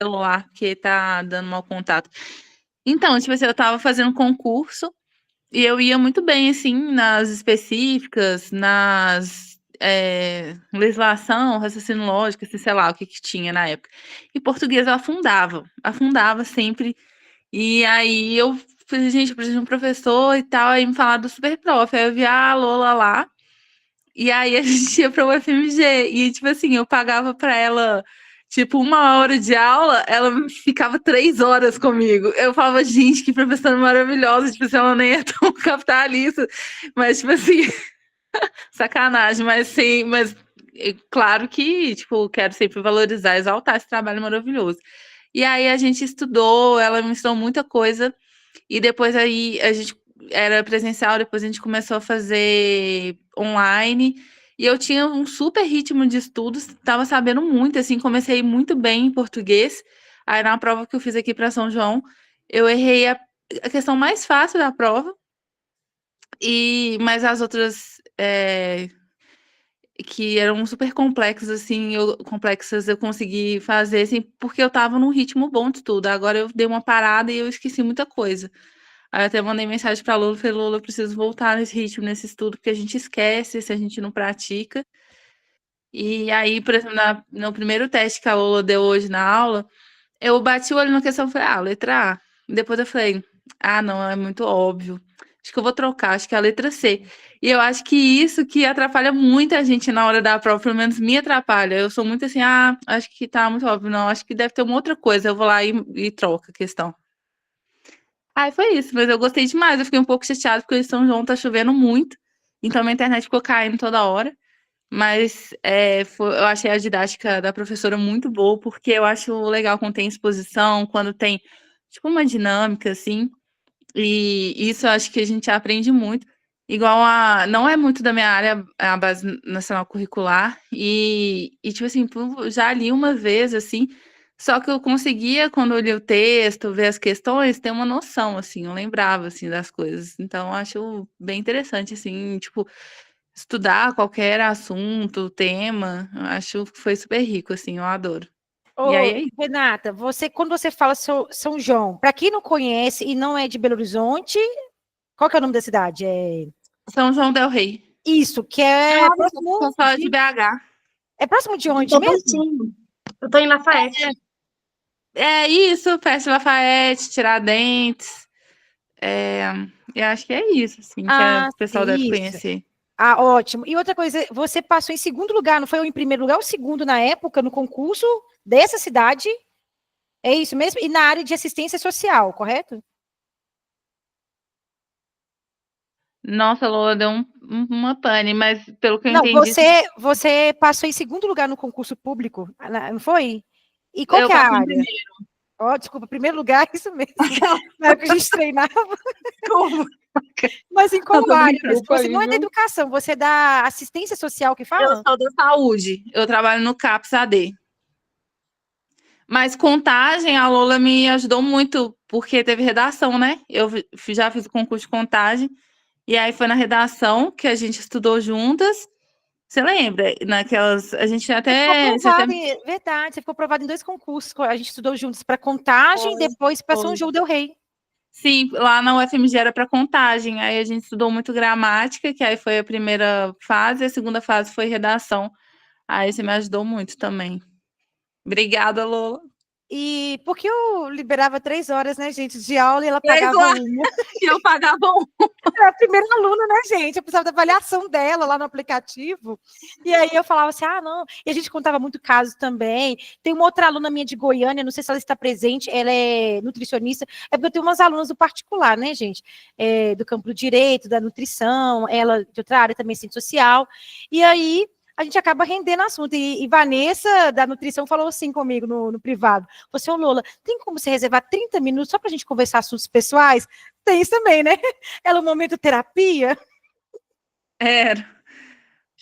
[SPEAKER 7] celular, que tá dando mau contato. Então, tipo assim, eu tava fazendo concurso e eu ia muito bem, assim, nas específicas, legislação, raciocínio lógico, assim, sei lá, o que tinha na época. E português eu afundava sempre. E aí eu falei, gente, eu preciso de um professor e tal, aí me falaram do Super Prof. Aí eu vi a Lola lá, e aí a gente ia pra UFMG. E, tipo assim, eu pagava pra ela, tipo, 1 hora de aula, ela ficava 3 horas comigo. Eu falava, gente, que professora maravilhosa, tipo assim, ela nem é tão capitalista. Mas, tipo assim, sacanagem, mas sim, mas claro que, tipo, quero sempre valorizar, exaltar esse trabalho maravilhoso. E aí a gente estudou, ela me ensinou muita coisa. E depois aí a gente era presencial, depois a gente começou a fazer online. E eu tinha um super ritmo de estudos, estava sabendo muito, assim, comecei muito bem em português. Aí na prova que eu fiz aqui para São João, eu errei a questão mais fácil da prova, mas as outras que eram super complexas, assim, eu consegui fazer, assim, porque eu estava num ritmo bom de estudo. Agora eu dei uma parada e eu esqueci muita coisa. Aí eu até mandei mensagem para a Lula, falei, Lula, eu preciso voltar nesse ritmo, nesse estudo, porque a gente esquece se a gente não pratica. E aí, por exemplo, no primeiro teste que a Lula deu hoje na aula, eu bati o olho na questão e falei, letra A. Depois eu falei, não, é muito óbvio. Acho que eu vou trocar, acho que é a letra C. E eu acho que isso que atrapalha muita gente na hora da prova, pelo menos me atrapalha. Eu sou muito assim, acho que tá muito óbvio. Não, acho que deve ter uma outra coisa. Eu vou lá e troco a questão. Aí foi isso, mas eu gostei demais. Eu fiquei um pouco chateada porque em São João tá chovendo muito. Então a internet ficou caindo toda hora. Mas eu achei a didática da professora muito boa, porque eu acho legal quando tem exposição, quando tem, tipo, uma dinâmica, assim. E isso eu acho que a gente aprende muito. Não é muito da minha área, a Base Nacional Curricular. Tipo assim, já li uma vez, assim, só que eu conseguia, quando eu li o texto, ver as questões, ter uma noção, assim, eu lembrava, assim, das coisas. Então, eu acho bem interessante, assim, tipo, estudar qualquer assunto, tema, eu acho que foi super rico, assim, eu adoro. E aí é isso.
[SPEAKER 1] Renata, quando você fala São João, para quem não conhece e não é de Belo Horizonte, qual que é o nome da cidade?
[SPEAKER 7] São João del Rei.
[SPEAKER 1] Isso, que é próximo
[SPEAKER 7] de BH.
[SPEAKER 1] É próximo de onde mesmo?
[SPEAKER 2] Eu tô em Lafayette.
[SPEAKER 7] Isso, Festa Lafayette, Tiradentes. Eu acho que é isso, assim, que o pessoal deve conhecer.
[SPEAKER 1] Ótimo. E outra coisa, você passou em segundo lugar, não foi em primeiro lugar, ou segundo na época, no concurso dessa cidade? É isso mesmo? E na área de assistência social, correto?
[SPEAKER 7] Nossa, Lola, deu uma pane, mas pelo que eu
[SPEAKER 1] Não,
[SPEAKER 7] entendi...
[SPEAKER 1] você passou em segundo lugar no concurso público, não foi? E qual que é a área? Desculpa, primeiro lugar, isso mesmo. Na época que a gente treinava.
[SPEAKER 7] Como?
[SPEAKER 1] Mas em qual área? Você não é da educação, você é da assistência social que fala?
[SPEAKER 7] Eu sou da saúde, eu trabalho no CAPS AD. Mas contagem, a Lola me ajudou muito, porque teve redação, né? Eu já fiz o concurso de contagem, e aí foi na redação que a gente estudou juntas. Você lembra? A gente até...
[SPEAKER 1] Verdade, você ficou aprovado em 2 concursos. A gente estudou juntos para contagem, depois para São João del Rei.
[SPEAKER 7] Sim, lá na UFMG era para contagem. Aí a gente estudou muito gramática, que aí foi a primeira fase, a segunda fase foi redação. Aí você me ajudou muito também. Obrigada, Lola.
[SPEAKER 1] E porque eu liberava 3 horas, né, gente, de aula e ela pagava uma.
[SPEAKER 7] E eu pagava uma.
[SPEAKER 1] Era a primeira aluna, né, gente? Eu precisava da avaliação dela lá no aplicativo. E aí eu falava assim, não. E a gente contava muito caso também. Tem uma outra aluna minha de Goiânia, não sei se ela está presente, ela é nutricionista. É porque eu tenho umas alunas do particular, né, gente? Do campo do direito, da nutrição, ela de outra área também, ciência social. E aí a gente acaba rendendo assunto. E Vanessa, da nutrição, falou assim comigo no privado. Você, Lola, tem como você reservar 30 minutos só para a gente conversar assuntos pessoais? Tem isso também, né? Ela é um momento terapia.
[SPEAKER 7] Era.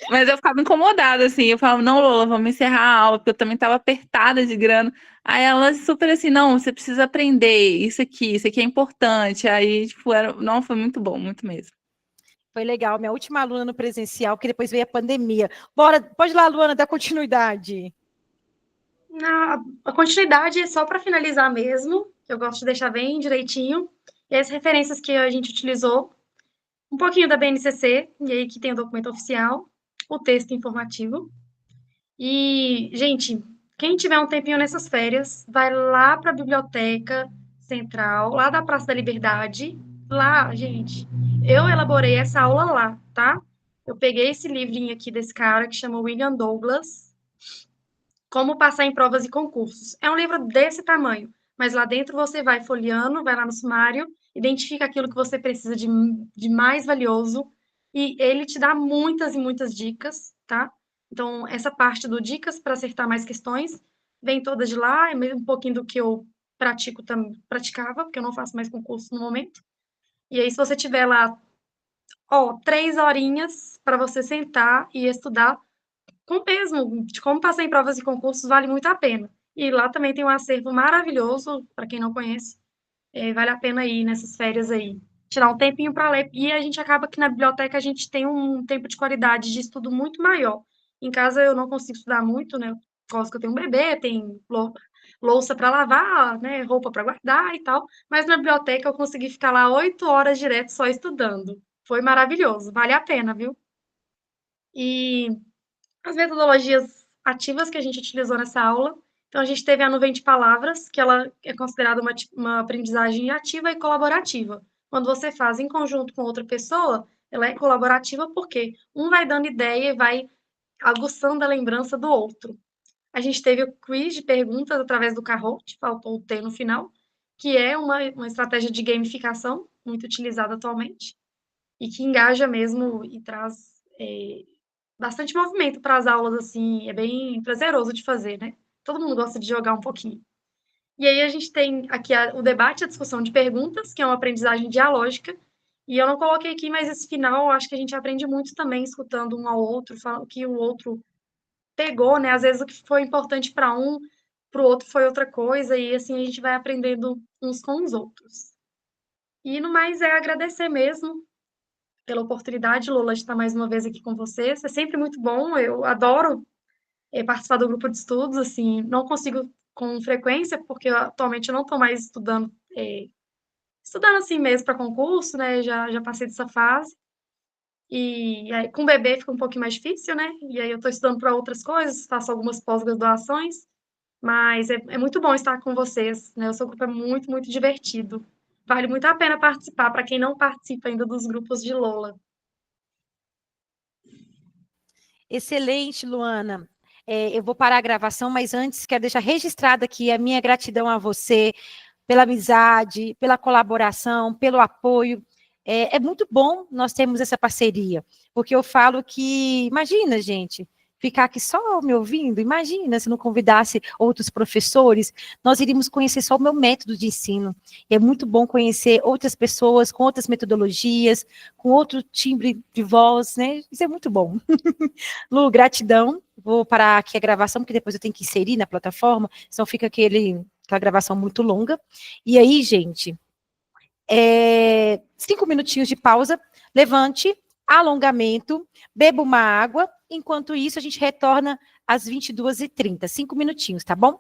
[SPEAKER 7] Mas eu ficava incomodada, assim. Eu falava, não, Lola, vamos encerrar a aula, porque eu também estava apertada de grana. Aí ela super assim, não, você precisa aprender isso aqui é importante. Aí, tipo, não, foi muito bom, muito mesmo.
[SPEAKER 1] Foi legal, minha última aluna no presencial, que depois veio a pandemia. Bora, pode ir lá, Luana, dar continuidade.
[SPEAKER 2] A continuidade é só para finalizar mesmo, que eu gosto de deixar bem direitinho. E as referências que a gente utilizou, um pouquinho da BNCC, e aí que tem o documento oficial, o texto informativo. E, gente, quem tiver um tempinho nessas férias, vai lá para a Biblioteca Central, lá da Praça da Liberdade. Lá, gente, eu elaborei essa aula lá, tá? Eu peguei esse livrinho aqui desse cara que chama William Douglas, Como Passar em Provas e Concursos. É um livro desse tamanho, mas lá dentro você vai folheando, vai lá no sumário, identifica aquilo que você precisa de mais valioso e ele te dá muitas e muitas dicas, tá? Então, essa parte do dicas para acertar mais questões vem toda de lá, é mesmo um pouquinho do que eu praticava, porque eu não faço mais concurso no momento. E aí, se você tiver lá, 3 horinhas para você sentar e estudar, com mesmo, de como passar em provas e concursos, vale muito a pena. E lá também tem um acervo maravilhoso, para quem não conhece, vale a pena ir nessas férias aí. Tirar um tempinho para ler. E a gente acaba que na biblioteca a gente tem um tempo de qualidade de estudo muito maior. Em casa eu não consigo estudar muito, né? Por causa que eu tenho um bebê, tem louça para lavar, né? Roupa para guardar e tal. Mas na biblioteca eu consegui ficar lá 8 horas direto só estudando. Foi maravilhoso, vale a pena, viu? E as metodologias ativas que a gente utilizou nessa aula. Então, a gente teve a nuvem de palavras, que ela é considerada uma aprendizagem ativa e colaborativa. Quando você faz em conjunto com outra pessoa, ela é colaborativa porque um vai dando ideia e vai aguçando a lembrança do outro. A gente teve o quiz de perguntas através do Kahoot, faltou o T no final, que é uma estratégia de gamificação muito utilizada atualmente e que engaja mesmo e traz bastante movimento para as aulas, assim, é bem prazeroso de fazer, né? Todo mundo gosta de jogar um pouquinho. E aí a gente tem aqui o debate, a discussão de perguntas, que é uma aprendizagem dialógica, e eu não coloquei aqui, mas esse final eu acho que a gente aprende muito também, escutando um ao outro, falando o que o outro pegou, né? Às vezes o que foi importante para um, para o outro foi outra coisa, e assim a gente vai aprendendo uns com os outros. E no mais é agradecer mesmo pela oportunidade, Lola, de estar mais uma vez aqui com vocês. É sempre muito bom, eu adoro participar do grupo de estudos, assim, não consigo com frequência, porque atualmente eu não estou mais estudando, estudando assim mesmo para concurso, né, já passei dessa fase, e aí com o bebê fica um pouquinho mais difícil, né, e aí eu estou estudando para outras coisas, faço algumas pós-graduações, mas é muito bom estar com vocês, né, o seu grupo é muito, muito divertido. Vale muito a pena participar, para quem não participa ainda dos grupos de Lola.
[SPEAKER 1] Excelente, Luana. Eu vou parar a gravação, mas antes quero deixar registrada aqui a minha gratidão a você pela amizade, pela colaboração, pelo apoio. É muito bom nós termos essa parceria, porque eu falo que, imagina, gente, ficar aqui só me ouvindo, imagina se não convidasse outros professores, nós iríamos conhecer só o meu método de ensino. E é muito bom conhecer outras pessoas com outras metodologias, com outro timbre de voz, né? Isso é muito bom. Lu, gratidão. Vou parar aqui a gravação, porque depois eu tenho que inserir na plataforma, senão fica aquela gravação muito longa. E aí, gente, 5 minutinhos de pausa, levante, alongamento, beba uma água, enquanto isso a gente retorna às 22h30, 5 minutinhos, tá bom?